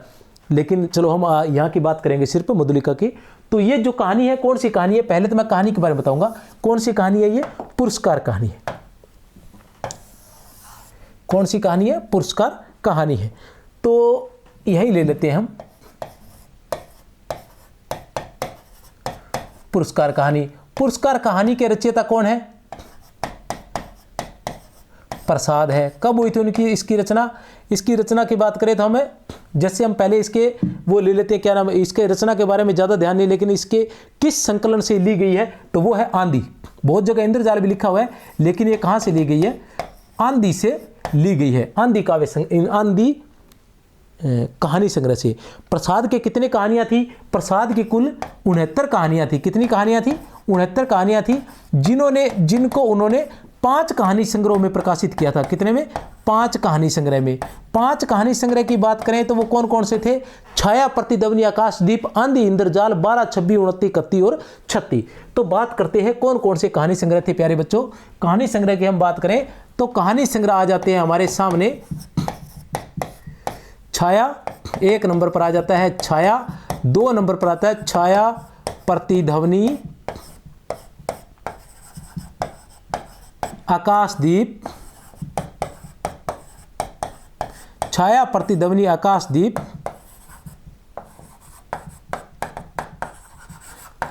लेकिन चलो हम यहाँ की बात करेंगे सिर्फ मधुलिका की। तो ये जो कहानी है, कौन सी कहानी है? पहले तो मैं कहानी के बारे में बताऊंगा। कौन सी कहानी है? ये पुरस्कार कहानी है। कौन सी कहानी है? पुरस्कार कहानी है। तो यही ले लेते हैं हम, पुरस्कार कहानी। पुरस्कार कहानी के रचयिता कौन है? प्रसाद है। कब हुई थी उनकी इसकी रचना? इसकी रचना की बात करें तो हमें, जैसे हम पहले इसके वो ले लेते हैं, क्या नाम है, इसके रचना के बारे में ज़्यादा ध्यान नहीं, लेकिन इसके किस संकलन से ली गई है, तो वो है आंधी। बहुत जगह इंद्रजाल भी लिखा हुआ है, लेकिन ये कहाँ से ली गई है? आंधी से ली गई है। आंधी काव्य, आंधी कहानी संग्रह से। प्रसाद के कितने कहानियां थी? प्रसाद की कुल 69 कहानियां थी। कितनी कहानियां थी? 69 कहानियां थी, जिनको उन्होंने 5 कहानी संग्रह में प्रकाशित किया था। कितने में? 5 कहानी संग्रह में। 5 कहानी संग्रह की बात करें तो वो कौन कौन से थे? छाया, प्रतिध्वनि, आकाशदीप, आंधी, इंद्रजाल, 12, 26, 29, 31 और 36। तो बात करते हैं कौन कौन से कहानी संग्रह थे प्यारे बच्चों। कहानी संग्रह की हम बात करें तो कहानी संग्रह आ जाते हैं हमारे सामने। छाया 1 नंबर पर आ जाता है, छाया 2 नंबर पर आता है छाया, प्रतिध्वनि, आकाशदीप, छाया, प्रतिध्वनि, आकाशदीप,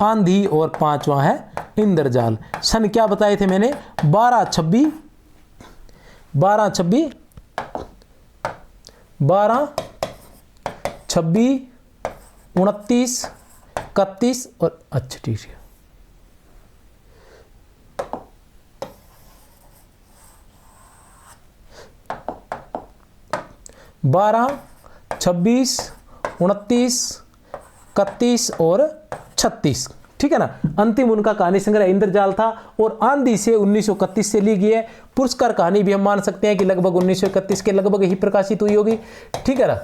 आंधी और 5वां है इंद्रजाल। सन क्या बताए थे मैंने? 12 26 12 26 12 26 29 31 और अच्छा ठीक है 12 26 29 31 और 36, ठीक है ना। अंतिम उनका कहानी संग्रह इंद्रजाल था और आंधी से 1931 से ली गई है। पुरस्कार कहानी भी हम मान सकते हैं कि लगभग 1931 के लगभग ही प्रकाशित हुई होगी, ठीक है ना।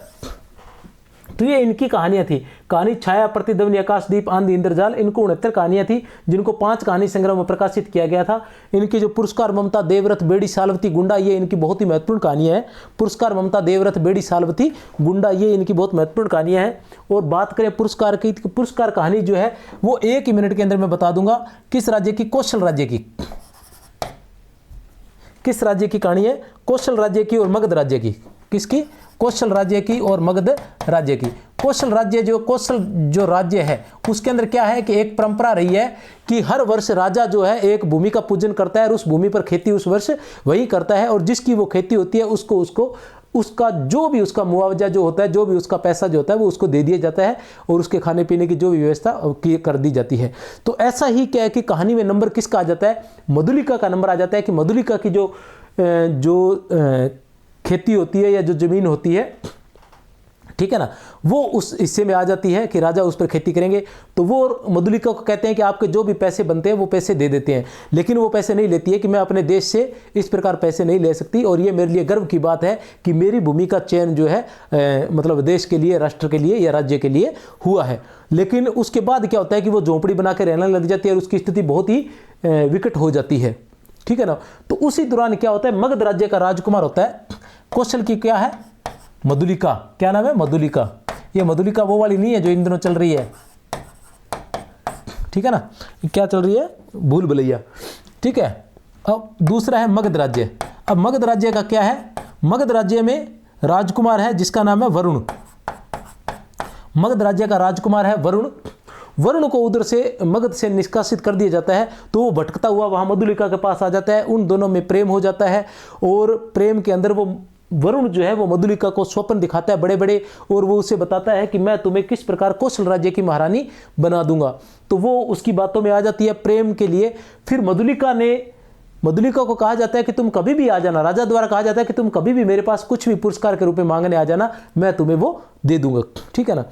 तो ये इनकी कहानियां थी। कहानी छाया, प्रतिध्वनि, आकाशदीप, आंधी, इंद्रजाल, इनको 69 कहानियां थी जिनको 5 कहानी संग्रह में प्रकाशित किया गया था। इनके जो पुरस्कार, ममता, देवव्रत, बेड़ी, सालवती, गुंडा, ये इनकी बहुत ही महत्वपूर्ण कहानियां हैं। पुरस्कार, ममता, देवव्रत, बेड़ी, सालवती, गुंडा, ये इनकी बहुत महत्वपूर्ण कहानियां हैं। और बात करें पुरस्कार की, पुरस्कार कहानी जो है वो 1 ही मिनट के अंदर मैं बता दूंगा। किस राज्य की? कौशल राज्य की। किस राज्य की कहानी है? कौशल राज्य की और मगध राज्य की। किसकी? कौशल राज्य की और मगध राज्य की। कौशल राज्य जो राज्य है उसके अंदर क्या है कि एक परंपरा रही है कि हर वर्ष राजा जो है एक भूमि का पूजन करता है और उस भूमि पर खेती उस वर्ष वही करता है और जिसकी वो खेती होती है उसको उसका जो भी उसका मुआवजा जो होता है, जो भी उसका पैसा जो होता है वो उसको दे दिया जाता है और उसके खाने पीने की जो भी व्यवस्था कर दी जाती है। तो ऐसा ही क्या है कि कहानी में नंबर किसका आ जाता है? मधुलिका का नंबर आ जाता है कि मधुलिका की जो खेती होती है या जो जमीन होती है, ठीक है ना, वो उस हिस्से में आ जाती है कि राजा उस पर खेती करेंगे। तो वो मधुलिका को कहते हैं कि आपके जो भी पैसे बनते हैं वो पैसे दे देते हैं, लेकिन वो पैसे नहीं लेती है कि मैं अपने देश से इस प्रकार पैसे नहीं ले सकती और ये मेरे लिए गर्व की बात है कि मेरी भूमि का चयन जो है मतलब देश के लिए, राष्ट्र के लिए या राज्य के लिए हुआ है। लेकिन उसके बाद क्या होता है कि वो झोंपड़ी बना के रहने लग जाती है और उसकी स्थिति बहुत ही विकट हो जाती है, ठीक है ना। तो उसी दौरान क्या होता है, मगध राज्य का राजकुमार होता है। कौशल की क्या है? मधुलिका। क्या नाम है? मधुलिका। ये मधुलिका वो वाली नहीं है जो इन दिनों चल रही है, ठीक है ना। क्या चल रही है? भूल भुलैया, ठीक है। अब दूसरा है मगध राज्य। अब मगध राज्य का क्या है? मगध राज्य में राजकुमार है जिसका नाम है वरुण। मगध राज्य का राजकुमार है वरुण। वरुण को उधर से मगध से निष्कासित कर दिया जाता है तो वो भटकता हुआ वहां मधुलिका के पास आ जाता है। उन दोनों में प्रेम हो जाता है और प्रेम के अंदर वो वरुण जो है वो मधुलिका को स्वप्न दिखाता है बड़े बड़े और वो उसे बताता है कि मैं तुम्हें किस प्रकार कौशल राज्य की महारानी बना दूंगा। तो वो उसकी बातों में आ जाती है प्रेम के लिए। फिर मधुलिका को कहा जाता है कि तुम कभी भी आ जाना, राजा द्वारा कहा जाता है कि तुम कभी भी मेरे पास कुछ भी पुरस्कार के रूप में मांगने आ जाना, मैं तुम्हें वो दे दूंगा, ठीक है ना।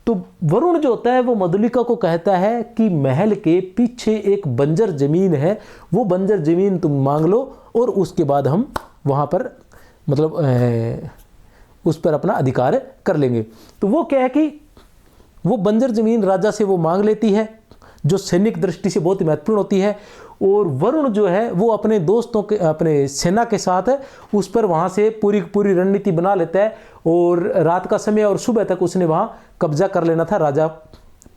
तो वरुण जो होता है वो मधुलिका को कहता है कि महल के पीछे एक बंजर जमीन है, वो बंजर जमीन तुम मांग लो और उसके बाद हम वहां पर मतलब उस पर अपना अधिकार कर लेंगे। तो वो क्या है कि वो बंजर जमीन राजा से वो मांग लेती है जो सैनिक दृष्टि से बहुत ही महत्वपूर्ण होती है। और वरुण जो है वो अपने दोस्तों के, अपने सेना के साथ उस पर वहाँ से पूरी रणनीति बना लेता है और रात का समय और सुबह तक उसने वहाँ कब्जा कर लेना था राजा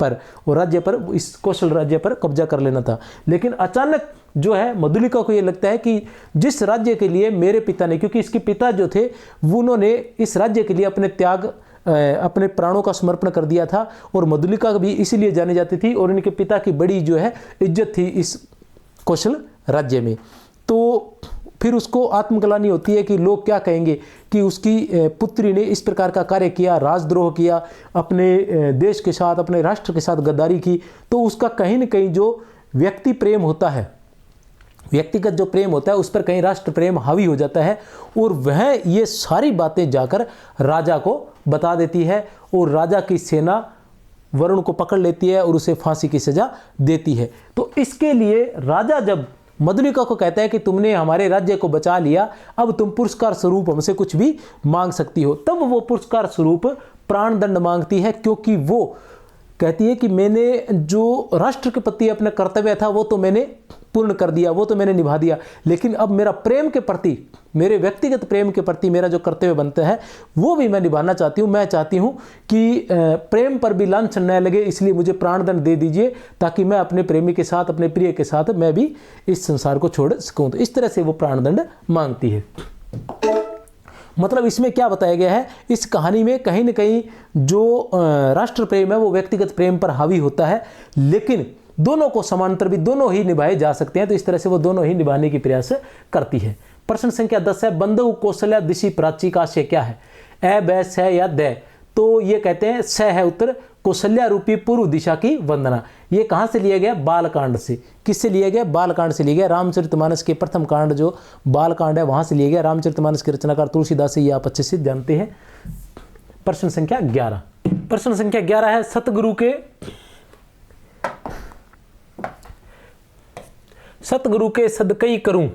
पर और राज्य पर, इस कौशल राज्य पर कब्जा कर लेना था। लेकिन अचानक जो है मधुलिका को ये लगता है कि जिस राज्य के लिए मेरे पिता ने, क्योंकि इसके पिता जो थे वो उन्होंने इस राज्य के लिए अपने प्राणों का समर्पण कर दिया था और मधुलिका भी इसीलिए जानी जाती थी और इनके पिता की बड़ी जो है इज्जत थी इस कौशल राज्य में। तो फिर उसको आत्मग्लानि होती है कि लोग क्या कहेंगे कि उसकी पुत्री ने इस प्रकार का कार्य किया, राजद्रोह किया, अपने देश के साथ, अपने राष्ट्र के साथ गद्दारी की। तो उसका कहीं न कहीं जो व्यक्ति प्रेम होता है, व्यक्तिगत जो प्रेम होता है उस पर कहीं राष्ट्र प्रेम हावी हो जाता है और वह ये सारी बातें जाकर राजा को बता देती है और राजा की सेना वरुण को पकड़ लेती है और उसे फांसी की सजा देती है। तो इसके लिए राजा जब मधुलिका को कहता है कि तुमने हमारे राज्य को बचा लिया, अब तुम पुरस्कार स्वरूप हमसे कुछ भी मांग सकती हो, तब वो पुरस्कार स्वरूप प्राणदंड मांगती है, क्योंकि वो कहती है कि मैंने जो राष्ट्र के प्रति अपना कर्तव्य था वो तो मैंने पूर्ण कर दिया, वो तो मैंने निभा दिया, लेकिन अब मेरा प्रेम के प्रति, मेरे व्यक्तिगत प्रेम के प्रति मेरा जो कर्तव्य बनता है वो भी मैं निभाना चाहती हूँ। मैं चाहती हूँ कि प्रेम पर भी लांछन न लगे, इसलिए मुझे प्राणदंड दे दीजिए ताकि मैं अपने प्रेमी के साथ, अपने प्रिय के साथ मैं भी इस संसार को छोड़ सकूँ। तो इस तरह से वो प्राणदंड मांगती है। मतलब इसमें क्या बताया गया है, इस कहानी में कहीं न कहीं जो राष्ट्र प्रेम है वो व्यक्तिगत प्रेम पर हावी होता है, लेकिन दोनों को समांतर भी दोनों ही निभाए जा सकते हैं, तो इस तरह से वो दोनों ही निभाने की प्रयास करती है। प्रश्न संख्या 10 है, बंधु कौशल्या दिशि प्राची का आशय क्या है? ए, ब, स या द? तो ये कहते हैं स है उत्तर, कौशल्या रूपी पूर्व दिशा की वंदना। ये कहाँ से लिया गया? बालकांड से। किससे लिया गया? बालकांड से लिया गया। रामचरितमानस के प्रथम कांड जो बालकांड है वहां से लिया गया। रामचरितमानस के रचनाकार तुलसीदास है, ये आप अच्छे से जानते हैं। प्रश्न संख्या 11। प्रश्न संख्या 11 है, सतगुरु के सदकई करूं।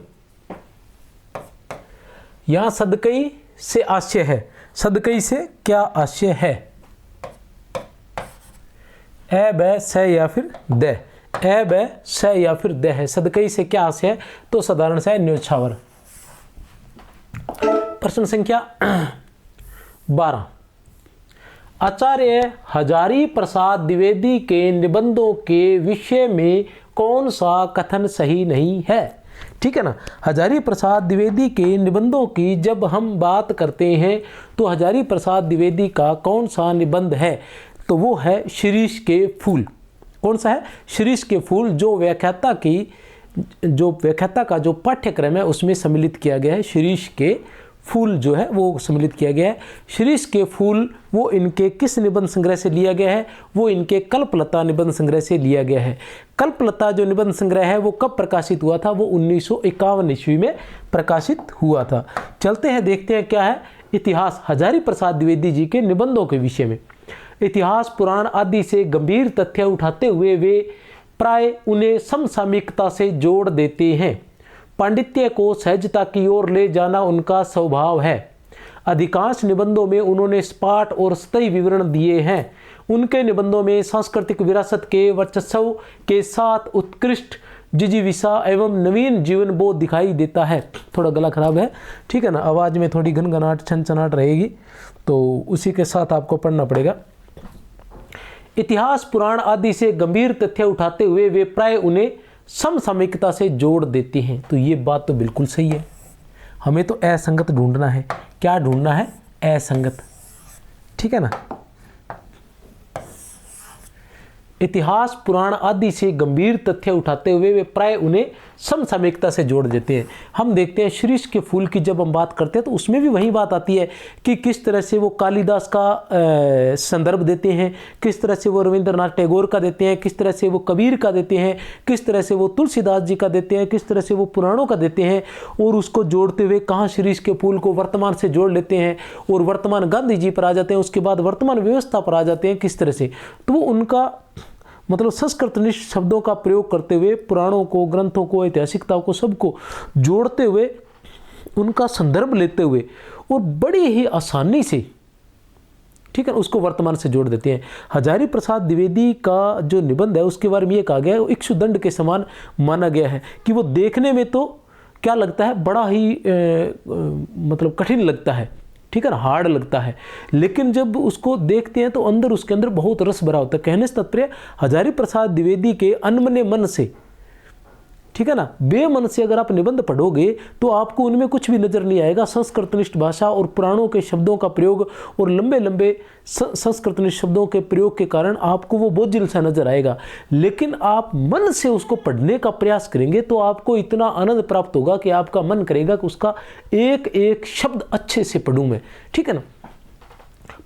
यहां सदकई से आशय है, सदकई से क्या आशय है? ए, ब, स या फिर द? ए, ब, स या फिर द है। सदकई से क्या आशय है? तो साधारण सा है, न्योछावर। प्रश्न संख्या 12, आचार्य हजारी प्रसाद द्विवेदी के निबंधों के विषय में कौन सा कथन सही नहीं है? ठीक है ना। हजारी प्रसाद द्विवेदी के निबंधों की जब हम बात करते हैं तो हजारी प्रसाद द्विवेदी का कौन सा निबंध है? तो वो है शिरीष के फूल। कौन सा है? शिरीष के फूल, जो व्याख्याता का जो पाठ्यक्रम है उसमें सम्मिलित किया गया है। शिरीष के फूल जो है वो सम्मिलित किया गया है। शिरीष के फूल वो इनके किस निबंध संग्रह से लिया गया है? वो इनके कल्पलता निबंध संग्रह से लिया गया है। कल्पलता जो निबंध संग्रह है वो कब प्रकाशित हुआ था? वो 1951 ईस्वी में प्रकाशित हुआ था। चलते हैं, देखते हैं क्या है इतिहास हजारी प्रसाद द्विवेदी जी के निबंधों के विषय में। इतिहास, पुराण आदि से गंभीर तथ्य उठाते हुए वे प्राय उन्हें समसामयिकता से जोड़ देते हैं। पांडित्य को सहजता की ओर ले जाना उनका स्वभाव है। अधिकांश निबंधों में उन्होंने सपाट और सतही विवरण दिए हैं। उनके निबंधों में सांस्कृतिक विरासत के वर्चस्व के साथ उत्कृष्ट जिजीविषा एवं नवीन जीवन बोध दिखाई देता है। थोड़ा गला खराब है, ठीक है ना, आवाज़ में थोड़ी घनघनाहट छनछनाहट रहेगी, तो उसी के साथ आपको पढ़ना पड़ेगा। इतिहास, पुराण आदि से गंभीर तथ्य उठाते हुए वे प्राय उन्हें समसामयिकता से जोड़ देते हैं। तो ये बात तो बिल्कुल सही है। हमें तो असंगत ढूंढना है। क्या ढूंढना है? असंगत। ठीक है ना। इतिहास, पुराण आदि से गंभीर तथ्य उठाते हुए वे प्राय उन्हें समसामयिकता से जोड़ देते हैं। हम देखते हैं शिरीष के फूल की जब हम बात करते हैं तो उसमें भी वही बात आती है कि किस तरह से वो कालिदास का संदर्भ देते हैं, किस तरह से वो रविंद्रनाथ टैगोर का देते हैं, किस तरह से वो कबीर का देते हैं, किस तरह से वो तुलसीदास जी का देते हैं, किस तरह से वो पुराणों का देते हैं, और उसको जोड़ते हुए कहाँ शिरीष के फूल को वर्तमान से जोड़ लेते हैं और वर्तमान गांधी जी पर आ जाते हैं, उसके बाद वर्तमान व्यवस्था पर आ जाते हैं, किस तरह से। तो वो उनका मतलब संस्कृतनिष्ठ शब्दों का प्रयोग करते हुए पुराणों को, ग्रंथों को, ऐतिहासिकताओं को, सबको जोड़ते हुए, उनका संदर्भ लेते हुए और बड़ी ही आसानी से, ठीक है, उसको वर्तमान से जोड़ देते हैं। हजारी प्रसाद द्विवेदी का जो निबंध है उसके बारे में ये कहा गया है, वो इक्षुदंड के समान माना गया है कि वो देखने में तो क्या लगता है, बड़ा ही मतलब कठिन लगता है, ठीक है ना, हार्ड लगता है, लेकिन जब उसको देखते हैं तो अंदर उसके अंदर बहुत रस भरा होता है। कहने से तात्पर्य हजारी प्रसाद द्विवेदी के अनमने मन से, ठीक है ना, बेमन से अगर आप निबंध पढ़ोगे तो आपको उनमें कुछ भी नजर नहीं आएगा। संस्कृतनिष्ठ भाषा और पुराणों के शब्दों का प्रयोग और लंबे लंबे संस्कृतनिष्ठ शब्दों के प्रयोग के कारण आपको वो बोझिल सा नजर आएगा, लेकिन आप मन से उसको पढ़ने का प्रयास करेंगे तो आपको इतना आनंद प्राप्त होगा कि आपका मन करेगा कि उसका एक एक शब्द अच्छे से पढ़ूं मैं, ठीक है ना।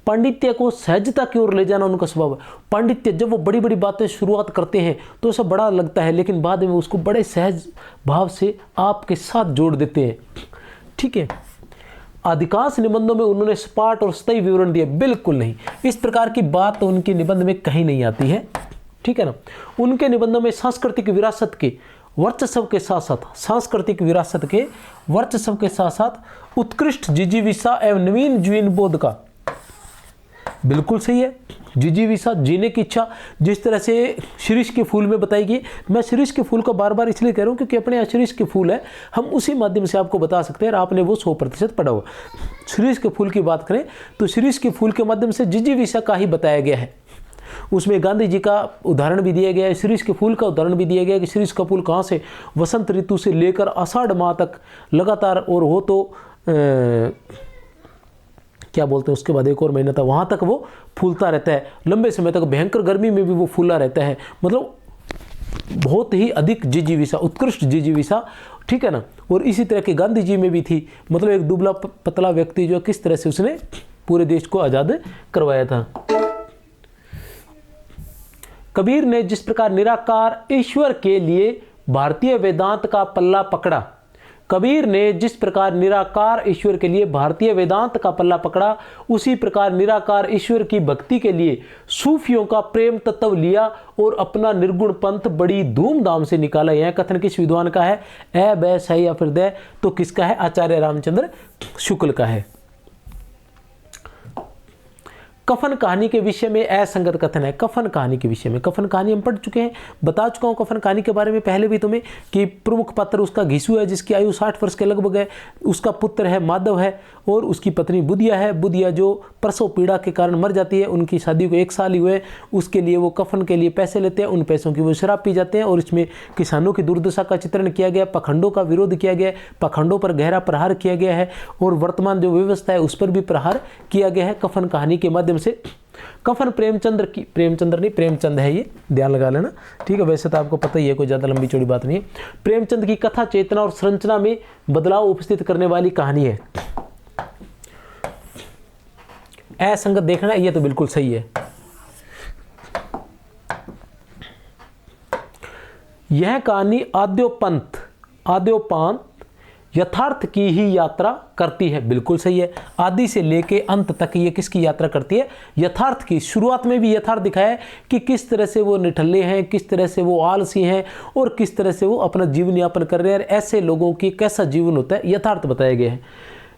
पांडित्य को सहजता की ओर ले जाना उनका स्वभाव है। पांडित्य जब वो बड़ी बड़ी बातें शुरुआत करते हैं तो ऐसा बड़ा लगता है, लेकिन बाद में उसको बड़े सहज भाव से आपके साथ जोड़ देते हैं, ठीक है। अधिकांश निबंधों में उन्होंने सपाट और स्थायी विवरण दिए, बिल्कुल नहीं, इस प्रकार की बात तो उनके निबंध में कहीं नहीं आती है, ठीक है ना। उनके निबंधों में सांस्कृतिक विरासत के वर्चस्व के साथ साथ, सांस्कृतिक विरासत के वर्चस्व के साथ साथ उत्कृष्ट जिजीविषा एवं नवीन जीवन बोध का, बिल्कुल सही है, जिजीविषा जीने की इच्छा, जिस तरह से शिरीष के फूल में बताई गई। मैं शिरीष के फूल को बार बार इसलिए कह रहा हूँ क्योंकि अपने यहाँ शिरीष के फूल है, हम उसी माध्यम से आपको बता सकते हैं और आपने वो 100% पढ़ा हुआ। शिरीष के फूल की बात करें तो शिरीष के फूल के माध्यम से जिजीविषा का ही बताया गया है। उसमें गांधी जी का उदाहरण भी दिया गया है, शिरीष के फूल का उदाहरण भी दिया गया है कि शिरीष का फूल कहाँ से वसंत ऋतु से लेकर आषाढ़ माह तक लगातार, और हो तो क्या बोलते हैं उसके बाद एक और महीना था, वहाँ तक वो फूलता रहता है, लंबे समय तक, भयंकर गर्मी में भी वो फूला रहता है। मतलब बहुत ही अधिक जिजीविषा, उत्कृष्ट जिजीविषा, ठीक है ना। और इसी तरह के गांधी जी में भी थी, मतलब एक दुबला पतला व्यक्ति जो किस तरह से उसने पूरे देश को आज़ाद करवाया था। कबीर ने जिस प्रकार निराकार ईश्वर के लिए भारतीय वेदांत का पल्ला पकड़ा, कबीर ने जिस प्रकार निराकार ईश्वर के लिए भारतीय वेदांत का पल्ला पकड़ा, उसी प्रकार निराकार ईश्वर की भक्ति के लिए सूफियों का प्रेम तत्व लिया और अपना निर्गुण पंथ बड़ी धूमधाम से निकाला। यह कथन किस विद्वान का है? ए बै सही या फिर दे, तो किसका है? आचार्य रामचंद्र शुक्ल का है। कफन कहानी के विषय में असंगत कथन है। कफन कहानी के विषय में, कफन कहानी हम पढ़ चुके हैं, बता चुका हूं कफन कहानी के बारे में पहले भी तुम्हें, कि प्रमुख पात्र उसका घिसू है जिसकी आयु 60 वर्ष के लगभग है, उसका पुत्र है माधव है और उसकी पत्नी बुधिया है। बुधिया जो प्रसव पीड़ा के कारण मर जाती है, उनकी शादी को 1 साल ही हुए, उसके लिए वो कफन के लिए पैसे लेते हैं, उन पैसों की वो शराब पी जाते हैं। और इसमें किसानों की दुर्दशा का चित्रण किया गया, पखंडों का विरोध किया गया, पखंडों पर गहरा प्रहार किया गया है और वर्तमान जो व्यवस्था है उस पर भी प्रहार किया गया है कफन कहानी के माध्यम से। कफन प्रेमचंद की, प्रेमचंद्र नहीं प्रेमचंद है, ये ध्यान लगा लेना, ठीक है। वैसे तो आपको पता ही है, कोई ज़्यादा लंबी चौड़ी बात नहीं है। प्रेमचंद की कथा चेतना और संरचना में बदलाव उपस्थित करने वाली कहानी है। असंगत देखना, ये तो बिल्कुल सही है। यह कहानी आद्योपांत यथार्थ की ही यात्रा करती है, बिल्कुल सही है। आदि से लेके अंत तक ये किसकी यात्रा करती है? यथार्थ की। शुरुआत में भी यथार्थ दिखाया है कि किस तरह से वो निठल्ले हैं, किस तरह से वो आलसी हैं और किस तरह से वो अपना जीवन यापन कर रहे हैं। ऐसे लोगों की कैसा जीवन होता है, यथार्थ बताया गया है।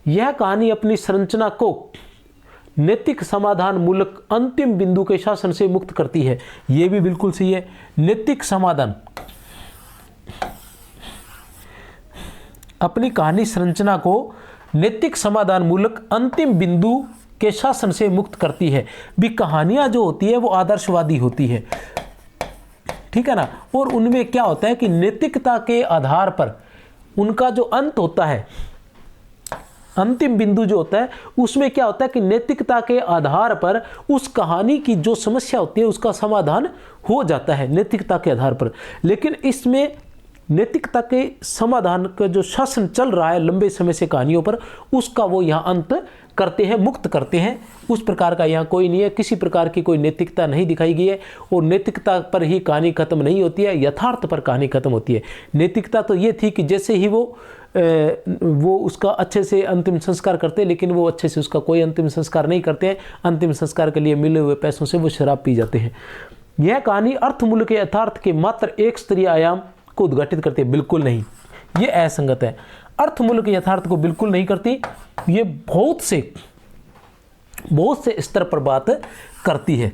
यह कहानी अपनी संरचना को नैतिक समाधान मूलक अंतिम बिंदु के शासन से मुक्त करती है, यह भी बिल्कुल सही है। नैतिक समाधान, अपनी कहानी संरचना को नैतिक समाधान मूलक अंतिम बिंदु के शासन से मुक्त करती है। भी कहानियां जो होती है वो आदर्शवादी होती है, ठीक है ना। और उनमें क्या होता है कि नैतिकता के आधार पर उनका जो अंत होता है, अंतिम बिंदु जो होता है, उसमें क्या होता है कि नैतिकता के आधार पर उस कहानी की जो समस्या होती है उसका समाधान हो जाता है नैतिकता के आधार पर। लेकिन इसमें नैतिकता के समाधान का जो शासन चल रहा है लंबे समय से कहानियों पर, उसका वो यहाँ अंत करते हैं, मुक्त करते हैं। उस प्रकार का यहाँ कोई नहीं है, किसी प्रकार की कोई नैतिकता नहीं दिखाई गई है। और नैतिकता पर ही कहानी खत्म नहीं होती है, यथार्थ पर कहानी खत्म होती है। नैतिकता तो ये थी कि जैसे ही वो उसका अच्छे से अंतिम संस्कार करते, लेकिन वो अच्छे से उसका कोई अंतिम संस्कार नहीं करते हैं। अंतिम संस्कार के लिए मिले हुए पैसों से वो शराब पी जाते हैं। यह कहानी अर्थमूल्य के यथार्थ के मात्र एक स्तरीय आयाम को उद्घाटित करती है, बिल्कुल नहीं, ये असंगत है। अर्थमूल्य के यथार्थ को बिल्कुल नहीं करती, ये बहुत से स्तर पर बात करती है।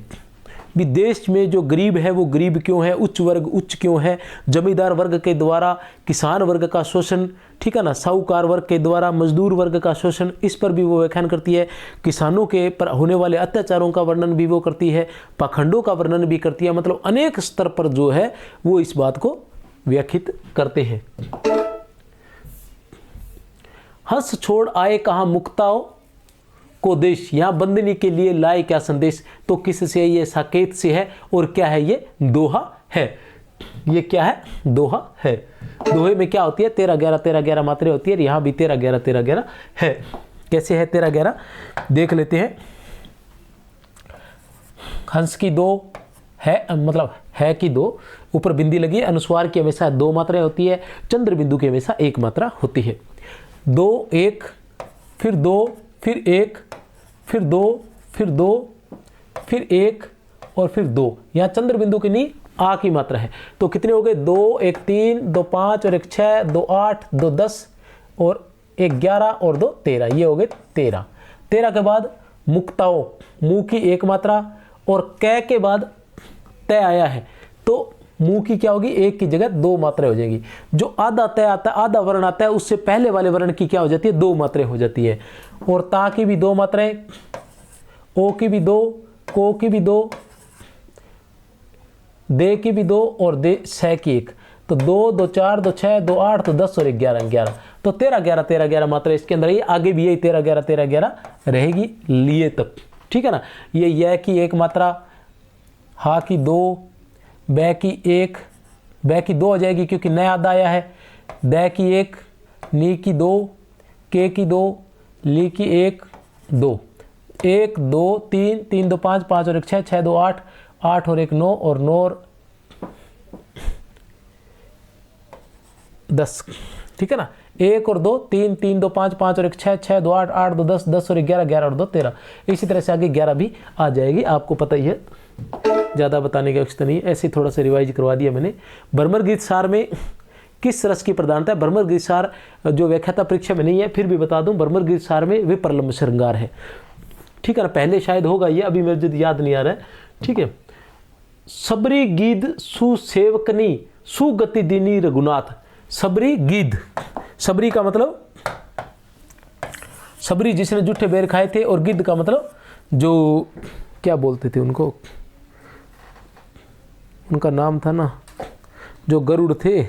भी देश में जो गरीब है वो गरीब क्यों है, उच्च वर्ग उच्च क्यों है, जमींदार वर्ग के द्वारा किसान वर्ग का शोषण, ठीक है ना, साहूकार वर्ग के द्वारा मजदूर वर्ग का शोषण, इस पर भी वो व्याख्यान करती है। किसानों के पर होने वाले अत्याचारों का वर्णन भी वो करती है, पाखंडों का वर्णन भी करती है। मतलब अनेक स्तर पर जो है वो इस बात को व्याख्यात करते हैं। हंस छोड़ आए कहाँ मुक्ताओं को देश, यहां बंदनी के लिए लाए क्या संदेश। तो किससे? ये साकेत से है। और क्या है? ये दोहा है। ये क्या है? दोहा है। दोहे में क्या होती है? 13-11 मात्रा होती है। यहां भी 13-11 है। कैसे है 13-11 देख लेते हैं। हंस की 2 है, मतलब है कि 2 ऊपर बिंदी लगी है। अनुस्वार की हमेशा 2 मात्राएं होती है, चंद्र बिंदु की हमेशा 1 मात्रा होती है। 2 1 फिर 2 फिर 1 फिर 2 फिर 2 फिर 1 और फिर 2। यहाँ चंद्र बिंदु की नहीं आ की मात्रा है। तो कितने हो गए? 2 1 3 2 5 और 1 6 2 8 2 10 और 1 11 और 2 13। ये हो गए 13। 13 के बाद मुक्ताओं, मुंह की 1 मात्रा और कै के बाद तय आया है, तो मुंह की क्या होगी? 1 की जगह 2 मात्रा हो जाएगी। जो आधा तय आता है, आधा वर्ण आता है, उससे पहले वाले वर्ण की क्या हो जाती है? 2 मात्रा हो जाती है। और ता की भी 2 मात्राएं, ओ की भी 2, को की भी 2, दे की भी 2 और दे सह की 1। तो 2 2 4 2 6 2 8 तो 10 और 11 तो 13-11 मात्रा इसके अंदर है। आगे भी यही 13-11 रहेगी लिए तक, ठीक है ना। ये की 1 मात्रा, हा की 2, बै की 1, बै की 2 हो जाएगी क्योंकि नया आधा आया है। दै की 1, नी की 2, के की 2, ली की 1 2, 1 2 3 3 2 5 5 और 1 6 6 2 8 8 और 1 9 और 9 और 10। ठीक है ना, 1 और 2 3 3 2 5 5 और 1 6 6 2 8 8 2 10 10 और 11 11 और 2 13। इसी तरह से आगे 11 भी आ जाएगी, आपको पता ही है, ज़्यादा बताने की आवश्यकता नहीं है, ऐसे थोड़ा सा रिवाइज करवा दिया मैंने। भ्रमर गीत सार में किस रस की प्रधानता है? भ्रमर गीत सार जो व्याख्याता परीक्षा में नहीं है, फिर भी बता दूं, भ्रमर गीत सार में विप्रलंब श्रृंगार है। ठीक है ना, पहले शायद होगा ये, अभी मेरे जो याद नहीं आ रहा है। ठीक है, सबरी गीद सुसेवकनी सुगति दीनी रघुनाथ। सबरी गीद, सबरी का मतलब सबरी जिसने जूठे बेर खाए थे, और गिद्ध का मतलब जो क्या बोलते थे उनको, उनका नाम था ना, जो गरुड़ थे,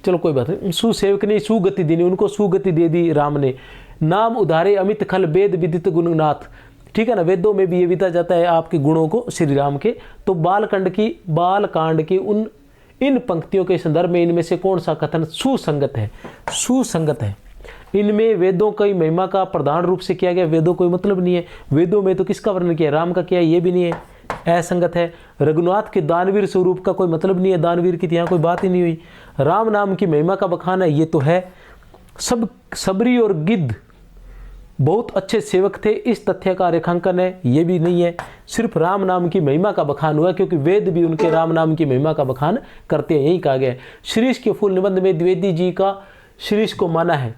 चलो कोई बात नहीं। सुसेवकनी सुगति दीनी, उनको सुगति दे दी राम ने। नाम उधारे अमित खल वेद विदित गुणनाथ। ठीक है ना, वेदों में भी ये विदा जाता है आपके गुणों को श्री राम के। तो बालकांड की इन पंक्तियों के संदर्भ में इनमें से कौन सा कथन सुसंगत है? सुसंगत है। इनमें वेदों की महिमा का प्रधान रूप से किया गया, वेदों कोई मतलब नहीं है। वेदों में तो किसका वर्णन किया, राम का किया, ये भी नहीं है, असंगत है। रघुनाथ के दानवीर स्वरूप का कोई मतलब नहीं है, दानवीर की यहाँ कोई बात ही नहीं हुई। राम नाम की महिमा का बखान है, ये तो है। सबरी और गिद्ध बहुत अच्छे सेवक थे, इस तथ्य का रेखांकन है, ये भी नहीं है। सिर्फ राम नाम की महिमा का बखान हुआ, क्योंकि वेद भी उनके राम नाम की महिमा का बखान करते हैं, यही कहा गया है। शीरीष के फूल निबंध में द्विवेदी जी का शीरीष को माना है।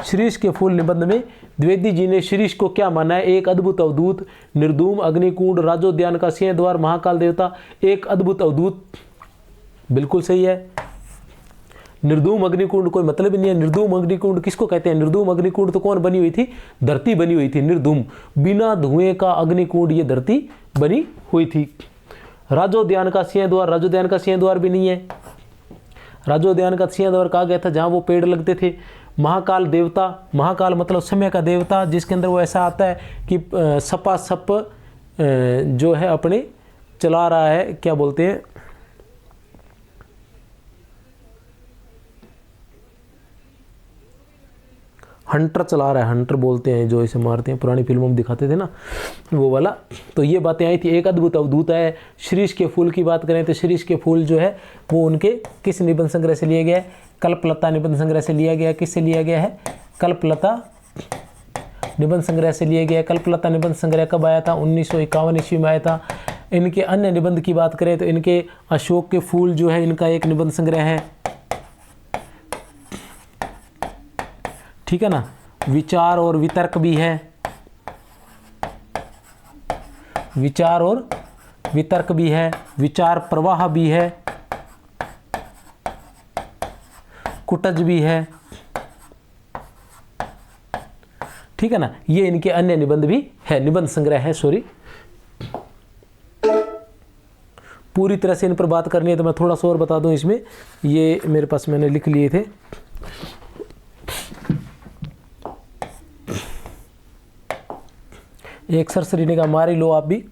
शीरीष के फूल निबंध में द्विवेदी जी ने शीरीष को क्या माना है? एक अद्भुत अवधूत, निर्धूम अग्निकुंड, राजोद्यान का सिंह द्वार, महाकाल देवता, एक अद्भुत अवधूत, बिल्कुल सही है। निर्धूम अग्निकुंड कोई मतलब ही नहीं है। निर्धूम अग्निकुंड किसको कहते हैं? निर्धूम अग्निकुंड तो कौन बनी हुई थी? धरती बनी हुई थी। निर्धूम, बिना धुएं का अग्निकुंड, ये धरती बनी हुई थी। राजोद्यान का सिंह द्वार, राजोद्यान का सिंह द्वार भी नहीं है। राजोद्यान का सिंह द्वार कहा गया था जहाँ वो पेड़ लगते थे। महाकाल देवता, महाकाल मतलब समय का देवता, जिसके अंदर वो ऐसा आता है कि सपा सप जो है अपने चला रहा है, क्या बोलते हैं, हंटर चला रहा है, हंटर बोलते हैं जो इसे मारते हैं, पुरानी फिल्मों में दिखाते थे ना, वो वाला। तो ये बातें आई थी। एक अद्भुत अवधूत है। शीरीष के फूल की बात करें तो शीरीष के फूल जो है वो उनके किस निबंध संग्रह से लिया गया है? कल्पलता निबंध संग्रह से लिया गया। किससे लिया गया है? कल्पलता निबंध संग्रह से लिया गया। कल्पलता निबंध संग्रह कब आया था? 1951 ईस्वी में आया था। इनके अन्य निबंध की बात करें तो इनके अशोक के फूल जो है, इनका एक निबंध संग्रह है। ठीक है ना, विचार और वितर्क भी है, विचार और वितर्क भी है, विचार प्रवाह भी है, कुटज भी है। ठीक है ना, ये इनके अन्य निबंध भी है, निबंध संग्रह है, सॉरी। पूरी तरह से इन पर बात करनी है तो मैं थोड़ा सा और बता दूं इसमें, ये मेरे पास मैंने लिख लिए थे। एक सरसरी निगाह मारी लो आप भी।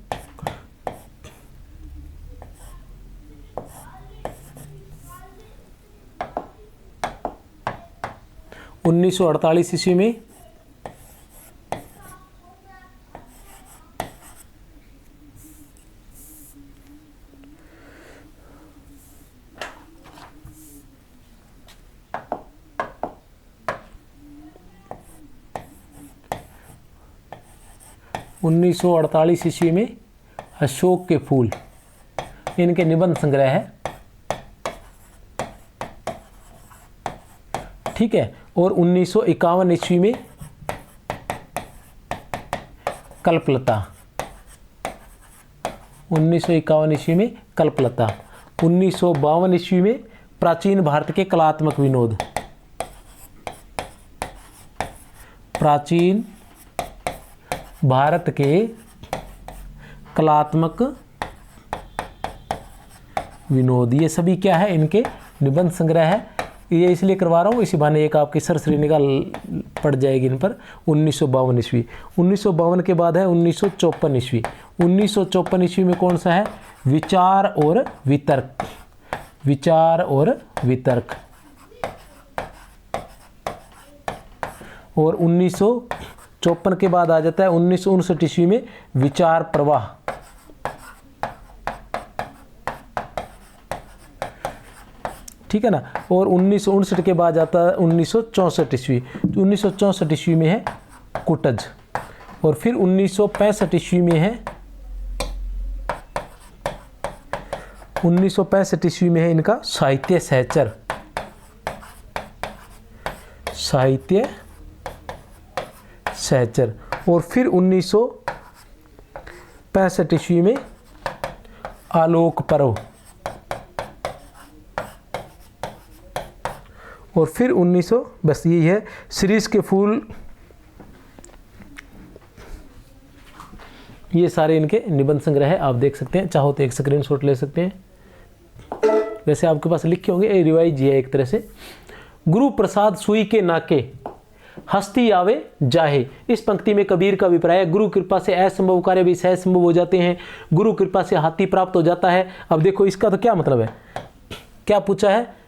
उन्नीस सौ 1948 ईस्वी में ईस्वी में अशोक के फूल, इनके निबंध संग्रह है। ठीक है, और 1951 ईस्वी में कल्पलता, 1951 ईस्वी में कल्पलता। 1952 ईस्वी में प्राचीन भारत के कलात्मक विनोद, प्राचीन भारत के कलात्मक विनोद, ये सभी क्या है? इनके निबंध संग्रह है। ये इसलिए करवा रहा हूँ, इसी बहाने एक आपकी सरसरी निगाह पड़ जाएगी इन पर। 1952 ईस्वी। 1952 के बाद है 1954 ईस्वी। 1954 ईस्वी में कौन सा है? विचार और वितर्क, विचार और वितर्क। और 1954 के बाद आ जाता है 1959 ईस्वी में विचार प्रवाह। ठीक है ना। और 1959 के बाद आता है 1964 ईस्वी। 1964 ईस्वी में है कुटज। और फिर 1965 ईस्वी में है 1965 ईस्वी में है इनका साहित्य सहचर, साहित्य सहचर। और फिर 1965 ईस्वी में आलोक पर्व। और फिर 1900 बस यही है शिरीष के फूल। ये सारे इनके निबंध संग्रह है, आप देख सकते हैं, चाहो तो एक स्क्रीनशॉट ले सकते हैं। वैसे आपके पास लिखे होंगे, ये रिवाइज है एक तरह से। गुरु प्रसाद सुई के नाके हस्ती आवे जाहे। इस पंक्ति में कबीर का अभिप्राय है गुरु कृपा से असंभव कार्य भी सहज संभव हो जाते हैं, गुरु कृपा से हाथी प्राप्त हो जाता है। अब देखो इसका तो क्या मतलब है, क्या पूछा है,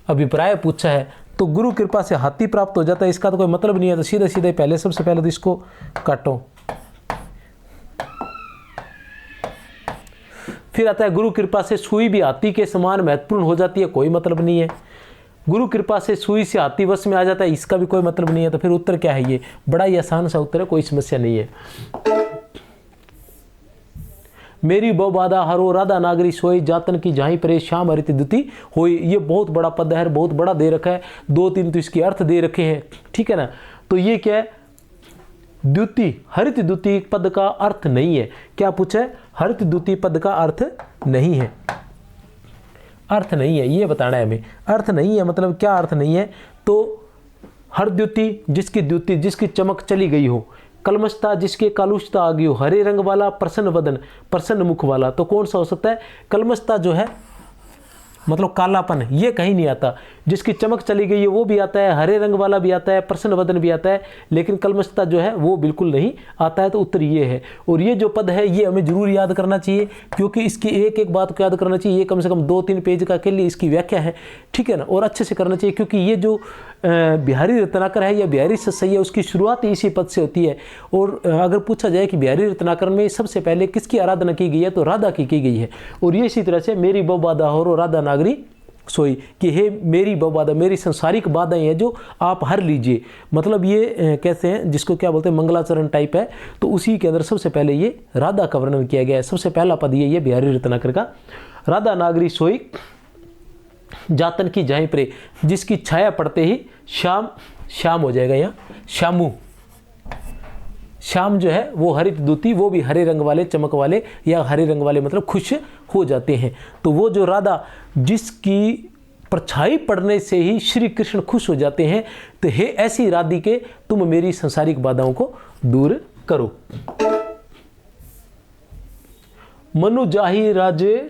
अभिप्राय पूछा है, तो गुरु कृपा से हाथी प्राप्त हो जाता है, इसका तो कोई मतलब नहीं है। तो सीधे सीधे पहले सबसे पहले तो इसको काटो। फिर आता है गुरु कृपा से सुई भी हाथी के समान महत्वपूर्ण हो जाती है, कोई मतलब नहीं है। गुरु कृपा से सुई से हाथी वश में आ जाता है, इसका भी कोई मतलब नहीं है। तो फिर उत्तर क्या है, ये बड़ा ही आसान सा उत्तर है, कोई समस्या नहीं है। मेरी बो बाधा हरो राधा नागरी सोई जातन की जाही परे श्याम हरित द्युति होई। ये बहुत बड़ा पद है, बहुत बड़ा दे रखा है, 2-3 तो इसके अर्थ दे रखे हैं। ठीक है ना। तो ये क्या है, द्युति हरित द्युति पद का अर्थ नहीं है। क्या पूछा है, हरित द्युति पद का अर्थ नहीं है, अर्थ नहीं है, ये बताना है हमें। अर्थ नहीं है मतलब क्या अर्थ नहीं है, तो हर द्युति जिसकी चमक चली गई हो, कलमशता जिसके कालुषता आ गई हो, हरे रंग वाला, प्रसन्न वदन प्रसन्न मुख वाला। तो कौन सा हो सकता है, कलमशता जो है मतलब कालापन, ये कहीं नहीं आता। जिसकी चमक चली गई है वो भी आता है, हरे रंग वाला भी आता है, प्रसन्न वदन भी आता है, लेकिन कलमशता जो है वो बिल्कुल नहीं आता है। तो उत्तर ये है। और ये जो पद है ये हमें जरूर याद करना चाहिए, क्योंकि इसकी एक एक बात को याद करना चाहिए। ये कम से कम 2-3 पेज का के लिए इसकी व्याख्या है। ठीक है ना। और अच्छे से करना चाहिए, क्योंकि ये जो बिहारी रत्नाकर है या बिहारी सतसई है, उसकी शुरुआत इसी पद से होती है। और अगर पूछा जाए कि बिहारी रत्नाकर में सबसे पहले किसकी आराधना की गई है, तो राधा की गई है। और ये इसी तरह से मेरी बो बाधा हो राधा नागरी सोई, कि हे मेरी बो बाधा, मेरी संसारिक बाधाएं हैं जो आप हर लीजिए। मतलब ये कैसे हैं, जिसको क्या बोलते हैं, मंगलाचरण टाइप है। तो उसी के अंदर सबसे पहले ये राधा का वर्णन किया गया है। सबसे पहला पद ये बिहारी रत्नाकर का, राधा नागरी सोई जातन की जाही परे, जिसकी छाया पड़ते ही शाम हो जाएगा। यहाँ श्यामू, श्याम जो है वो हरित द्युति, वो भी हरे रंग वाले, चमक वाले, या हरे रंग वाले मतलब खुश हो जाते हैं। तो वो जो राधा जिसकी परछाई पड़ने से ही श्री कृष्ण खुश हो जाते हैं, तो हे ऐसी राधिके तुम मेरी संसारिक बाधाओं को दूर करो। मनु जाहि राजे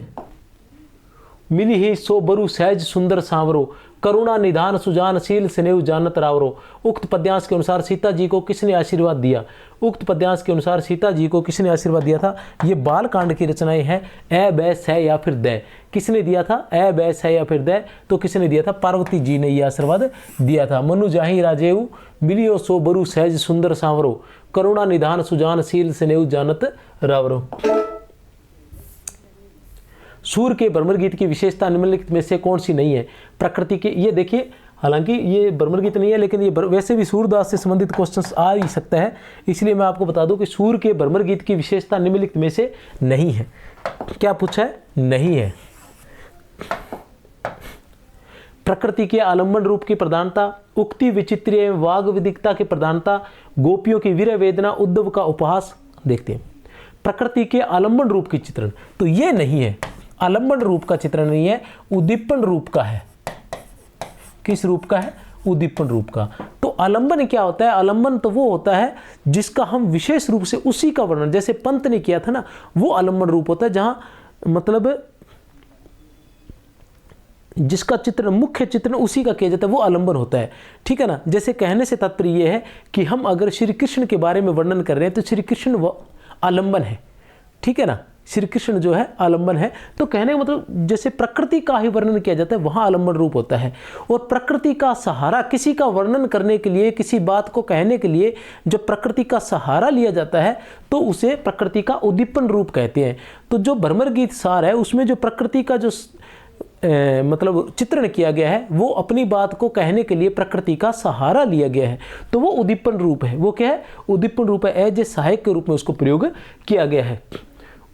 मिली ही सो बरु सहज सुंदर सांवरो, करुणा निधान सुजानशील स्नेह जानत रावरो। उक्त पद्यांश के अनुसार सीता जी को किसने आशीर्वाद दिया, उक्त पद्यांश के अनुसार सीता जी को किसने आशीर्वाद दिया था। ये बाल कांड की रचनाएं हैं। ए बै सै या फिर दै, किसने दिया था, ए बै सै या फिर दै, तो किसने दिया था, पार्वती जी ने यह आशीर्वाद दिया था। मनु जाहि राजेऊ मिलियो सो बरु सहज सुंदर सांवरो, करुणा निधान सुजानशील स्नेह जानत रावरो। सूर के भ्रमर गीत की विशेषता निम्नलिखित में से कौन सी नहीं है। प्रकृति के, ये देखिए, हालांकि ये भ्रमर गीत नहीं है, लेकिन ये वैसे भी सूरदास से संबंधित क्वेश्चंस आ ही सकता है, इसलिए मैं आपको बता दूं कि सूर के भ्रमर गीत की विशेषता निम्नलिखित में से नहीं है। क्या पूछा है, नहीं है। प्रकृति के आलम्बन रूप की प्रधानता, उक्ति विचित्र एवं वाग विदिकता की प्रधानता, गोपियों की वीर वेदना, उद्धव का उपहास। देखते हैं प्रकृति के आलम्बन रूप की चित्रण, तो ये नहीं है, आलम्बन रूप का चित्रण नहीं है, उद्दीपन रूप का है। किस रूप का है, उद्दीपन रूप का। तो आलंबन क्या होता है, आलंबन तो वो होता है जिसका हम विशेष रूप से उसी का वर्णन, जैसे पंत ने किया था ना, वो आलंबन रूप होता है, जहां मतलब जिसका चित्रण, मुख्य चित्रण उसी का किया जाता है, वो आलंबन होता है। ठीक है ना। जैसे कहने से तात्पर्य ये है कि हम अगर श्री कृष्ण के बारे में वर्णन कर रहे हैं तो श्री कृष्ण वो आलंबन है। ठीक है ना। श्री कृष्ण जो है आलम्बन है। तो कहने का मतलब जैसे प्रकृति का ही वर्णन किया जाता है वहाँ आलम्बन रूप होता है, और प्रकृति का सहारा किसी का वर्णन करने के लिए, किसी बात को कहने के लिए जब प्रकृति का सहारा लिया जाता है तो उसे प्रकृति का उद्दीपन रूप कहते हैं। तो जो भ्रमर गीत सार है उसमें जो प्रकृति का जो मतलब चित्रण किया गया है वो अपनी बात को कहने के लिए प्रकृति का सहारा लिया गया है, तो वो उद्दीपन रूप है। वो क्या है? उद्दीपन रूप है, एज ए सहायक के रूप में उसको प्रयोग किया गया है।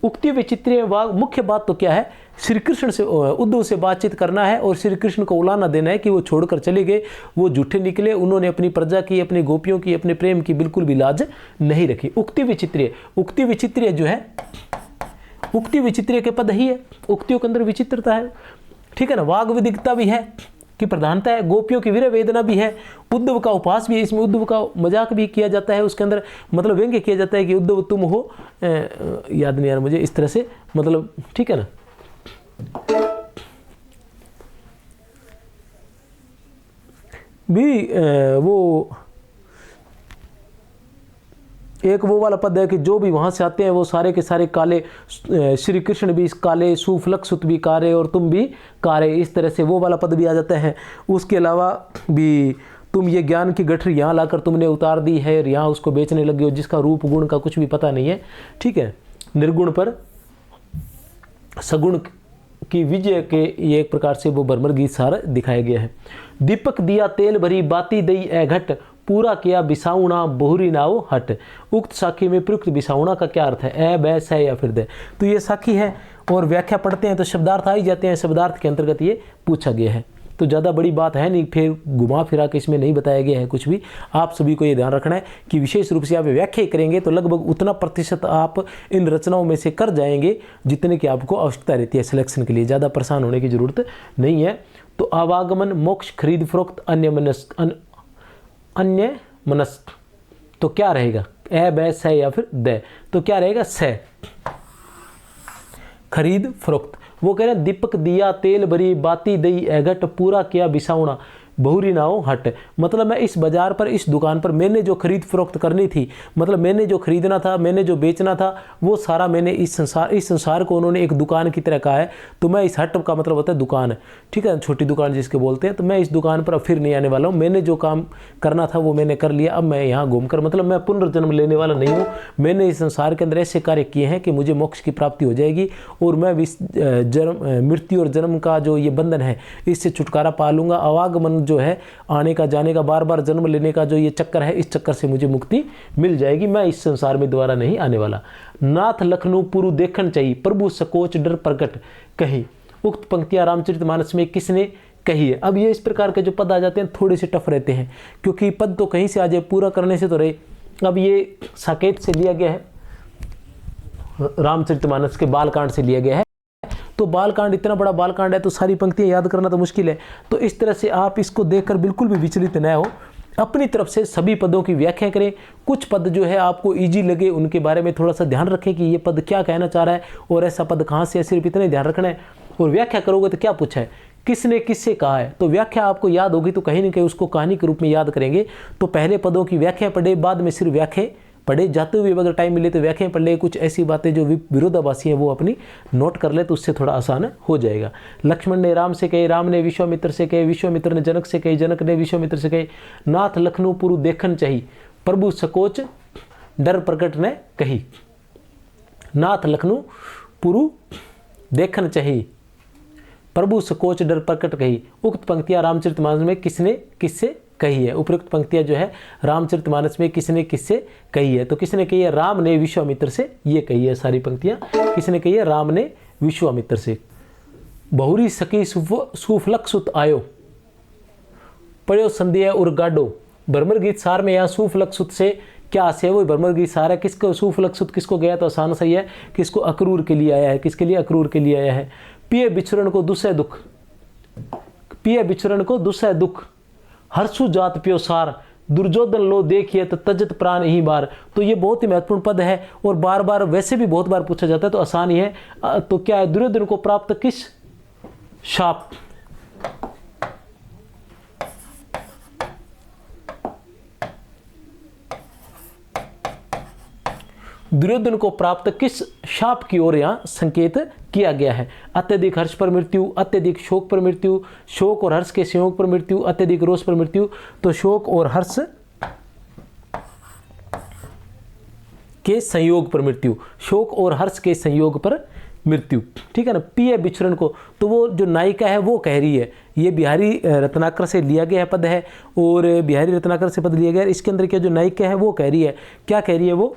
उक्ति विचित्रीय वाग, मुख्य बात तो क्या है? श्री कृष्ण से, उद्धव से बातचीत करना है और श्री कृष्ण को उलाना देना है कि वो छोड़कर चले गए, वो झूठे निकले, उन्होंने अपनी प्रजा की, अपनी गोपियों की, अपने प्रेम की बिल्कुल भी लाज नहीं रखी। उक्ति विचित्रीय, उक्ति विचित्रीय जो है, उक्ति विचित्रीय के पद ही है, उक्तियों के अंदर विचित्रता है, ठीक है ना। वाग विदिकता भी है की प्रधानता है, गोपियों की वीर वेदना भी है, उद्धव का उपहास भी है, इसमें उद्धव का मजाक भी किया जाता है, उसके अंदर मतलब व्यंग्य किया जाता है कि उद्धव तुम हो, याद नहीं यार मुझे, इस तरह से मतलब, ठीक है ना। भी वो एक वो वाला पद है कि जो भी वहाँ से आते हैं वो सारे के सारे काले, श्री कृष्ण भी काले, सुफलक्षुत भी कारे और तुम भी कारे, इस तरह से वो वाला पद भी आ जाता है। उसके अलावा भी तुम ये ज्ञान की गठरी यहाँ लाकर तुमने उतार दी है और यहाँ उसको बेचने लगे हो, जिसका रूप गुण का कुछ भी पता नहीं है, ठीक है। निर्गुण पर सगुण की विजय के ये एक प्रकार से वो भ्रमर गीत सार दिखाया गया है। दीपक दिया तेल भरी बाती दई ए घट, पूरा किया बिसाउणा बहुरी नाव हट। उक्त साखी में प्रयुक्त बिसाउणा का क्या अर्थ है? ए बै सै या फिर दे। तो ये साखी है और व्याख्या पढ़ते हैं तो शब्दार्थ आ ही जाते हैं, शब्दार्थ के अंतर्गत ये पूछा गया है। तो ज़्यादा बड़ी बात है नहीं, फिर घुमा फिरा के इसमें नहीं बताया गया है कुछ भी। आप सभी को ये ध्यान रखना है कि विशेष रूप से आप व्याख्या करेंगे तो लगभग उतना प्रतिशत आप इन रचनाओं में से कर जाएंगे जितने की आपको आवश्यकता रहती है सिलेक्शन के लिए। ज़्यादा परेशान होने की जरूरत नहीं है। तो आवागमन, मोक्ष, खरीद फरोख्त, अन्य मनस्क, तो क्या रहेगा? ए बै सै या फिर दे, तो क्या रहेगा? सै। खरीद फरोख्त, वो कह रहे हैं दीपक दिया तेल भरी बाती दई एघट, पूरा किया बिसाउणा बहुरी नाव हट। मतलब मैं इस बाजार पर, इस दुकान पर मैंने जो खरीद फरोख्त करनी थी, मतलब मैंने जो खरीदना था, मैंने जो बेचना था, वो सारा मैंने इस संसार को उन्होंने एक दुकान की तरह कहा है। तो मैं इस हट का मतलब होता है दुकान, ठीक है, छोटी दुकान जिसके बोलते हैं। तो मैं इस दुकान पर अब फिर नहीं आने वाला हूँ, मैंने जो काम करना था वो मैंने कर लिया, अब मैं यहाँ घूमकर, मतलब मैं पुनर्जन्म लेने वाला नहीं हूँ। मैंने इस संसार के अंदर ऐसे कार्य किए हैं कि मुझे मोक्ष की प्राप्ति हो जाएगी और मैं मृत्यु और जन्म का जो ये बंधन है इससे छुटकारा पा लूँगा। आवागमन जो है आने का, जाने का, बार बार जन्म लेने का जो ये चक्कर है, इस चक्कर से मुझे मुक्ति मिल जाएगी, मैं इस संसार में दोबारा नहीं आने वाला। नाथ लखनऊ पुरु देखन चाहिए, प्रभु सकोच डर प्रकट कही। उक्त पंक्तियां रामचरितमानस में किसने कही है? अब ये इस प्रकार के जो पद आ जाते हैं थोड़े से टफ रहते हैं, क्योंकि पद तो कहीं से आ जाए, पूरा करने से तो रहे। अब ये साकेत से लिया गया है, रामचरितमानस के बालकांड से लिया गया है। तो बालकांड इतना बड़ा बालकांड है तो सारी पंक्तियां याद करना तो मुश्किल है। तो इस तरह से आप इसको देखकर बिल्कुल भी विचलित न हो, अपनी तरफ से सभी पदों की व्याख्या करें। कुछ पद जो है आपको इजी लगे उनके बारे में थोड़ा सा ध्यान रखें कि ये पद क्या कहना चाह रहा है और ऐसा पद कहाँ से है, सिर्फ इतने ध्यान रखना है। और व्याख्या करोगे तो क्या पूछा है, किसने किससे कहा है, तो व्याख्या आपको याद होगी तो कहीं ना कहीं उसको कहानी के रूप में याद करेंगे। तो पहले पदों की व्याख्या पढ़े, बाद में सिर्फ व्याख्या पढ़े, जाते हुए अगर टाइम मिले तो व्याख्या पढ़ ले। कुछ ऐसी बातें जो विरोधाभासी हैं वो अपनी नोट कर ले तो उससे थोड़ा आसान हो जाएगा। लक्ष्मण ने राम से कहे, राम ने विश्वामित्र से कहे, विश्वामित्र ने जनक से कहे, जनक ने विश्वामित्र से कहे। नाथ लखनऊ पुरु देखन चाहिए, प्रभु सकोच डर प्रकट ने कही। नाथ लखनऊ पुरु देखन चाहिए, प्रभु सकोच डर प्रकट कही। उक्त पंक्तियां रामचरितमानस में किसने किससे कही है? उपयुक्त पंक्तियां जो है रामचरितमानस में किसने किससे कही है? तो किसने कही है? राम ने विश्वामित्र से ये कही है। सारी पंक्तियां किसने कही है? राम ने विश्वामित्र से। बहुरी सखी सुफलक्षुत आयो, पढ़ो संध्या उर गाडो। भ्रमर गीत सार में यहाँ सुफलक्षुत से क्या आशय है? वो भ्रमर गीत सार है। किसको सुफलक्षुत किसको गया? तो आसान सही है, किसको? अक्रूर के लिए आया है। किसके लिए? अक्रूर के लिए आया है। पिए बिछुरन को दुसह दुख, पिए बिछुरन को दुसह दुख, हर्षु जात प्यो सार, दुर्योधन लो देखिए तो तजत प्राण ही बार। तो ये बहुत ही महत्वपूर्ण पद है और बार बार वैसे भी बहुत बार पूछा जाता है तो आसान ही है। तो क्या है? दुर्योधन को प्राप्त किस शाप? दुर्योधन को प्राप्त किस शाप की ओर यहाँ संकेत किया गया है? अत्यधिक हर्ष पर मृत्यु, अत्यधिक शोक पर मृत्यु, शोक और हर्ष के संयोग पर मृत्यु, अत्यधिक रोष पर मृत्यु। तो शोक और हर्ष के संयोग पर मृत्यु, शोक और हर्ष के संयोग पर मृत्यु, ठीक है ना। पिय बिछुड़न को, तो वो जो नायिका है वो कह रही है, ये बिहारी रत्नाकर से लिया गया पद है और बिहारी रत्नाकर से पद लिया गया। इसके अंदर क्या जो नायिका है वो कह रही है, क्या कह रही है वो,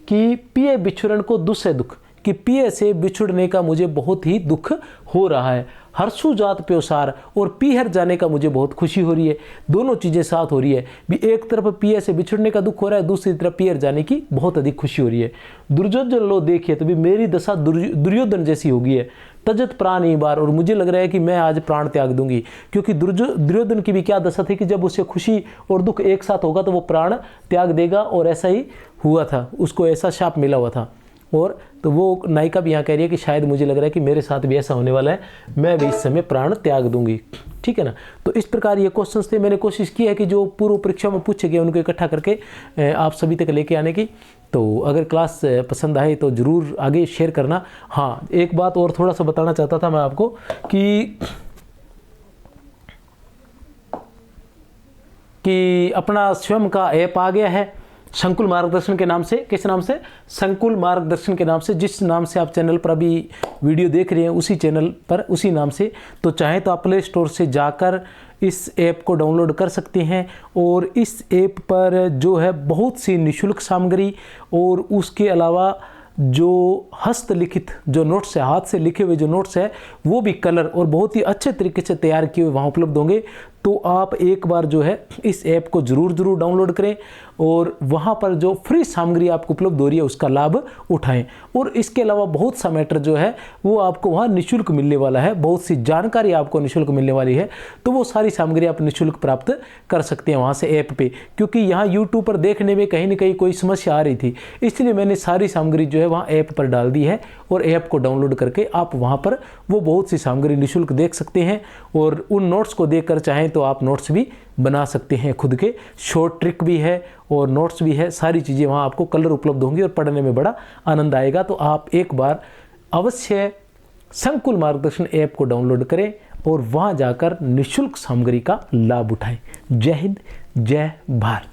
कि पिय बिछुड़न को दुस्सह दुख, कि पिय से बिछुड़ने का मुझे बहुत ही दुख हो रहा है। हर्षु जात प्योसार, और पीहर जाने का मुझे बहुत खुशी हो रही है। दोनों चीज़ें साथ हो रही है, भी एक तरफ पिय से बिछुड़ने का दुख हो रहा है, दूसरी तरफ पीहर जाने की बहुत अधिक खुशी हो रही है। दुर्योधन लो देखिए, तो भी मेरी दशा दुर्योधन जैसी हो गई है। तजत प्राण ही बार, और मुझे लग रहा है कि मैं आज प्राण त्याग दूंगी, क्योंकि दुर्योधन की भी क्या दशा थी कि जब उसे खुशी और दुख एक साथ होगा तो वो प्राण त्याग देगा, और ऐसा ही हुआ था, उसको ऐसा शाप मिला हुआ था। और तो वो नायिका भी यहाँ कह रही है कि शायद मुझे लग रहा है कि मेरे साथ भी ऐसा होने वाला है, मैं भी इस समय प्राण त्याग दूंगी, ठीक है ना। तो इस प्रकार ये क्वेश्चंस थे। मैंने कोशिश की है कि जो पूर्व परीक्षा में पूछे गए उनको इकट्ठा करके आप सभी तक लेके आने की। तो अगर क्लास पसंद आए तो ज़रूर आगे शेयर करना। हाँ, एक बात और थोड़ा सा बताना चाहता था मैं आपको कि अपना स्वयं का ऐप आ गया है संकुल मार्गदर्शन के नाम से। किस नाम से? संकुल मार्गदर्शन के नाम से। जिस नाम से आप चैनल पर अभी वीडियो देख रहे हैं उसी चैनल पर उसी नाम से। तो चाहे तो आप प्ले स्टोर से जाकर इस ऐप को डाउनलोड कर सकते हैं, और इस ऐप पर जो है बहुत सी निःशुल्क सामग्री और उसके अलावा जो हस्तलिखित जो नोट्स है, हाथ से लिखे हुए जो नोट्स है, वो भी कलर और बहुत ही अच्छे तरीके से तैयार किए हुए वहाँ उपलब्ध होंगे। तो आप एक बार जो है इस ऐप को ज़रूर डाउनलोड करें और वहाँ पर जो फ्री सामग्री आपको उपलब्ध हो रही है उसका लाभ उठाएं। और इसके अलावा बहुत सा मैटर जो है वो आपको वहाँ निःशुल्क मिलने वाला है, बहुत सी जानकारी आपको निःशुल्क मिलने वाली है। तो वो सारी सामग्री आप निःशुल्क प्राप्त कर सकते हैं वहाँ से ऐप पे, क्योंकि यहाँ यूट्यूब पर देखने में कहीं ना कहीं कोई समस्या आ रही थी, इसलिए मैंने सारी सामग्री जो है वहाँ ऐप पर डाल दी है। और ऐप को डाउनलोड करके आप वहाँ पर वो बहुत सी सामग्री निःशुल्क देख सकते हैं, और उन नोट्स को देखकर चाहें तो आप नोट्स भी बना सकते हैं खुद के। शॉर्ट ट्रिक भी है और नोट्स भी है, सारी चीज़ें वहाँ आपको कलर उपलब्ध होंगी और पढ़ने में बड़ा आनंद आएगा। तो आप एक बार अवश्य संकुल मार्गदर्शन ऐप को डाउनलोड करें और वहाँ जाकर निःशुल्क सामग्री का लाभ उठाएं। जय हिंद, जय भारत।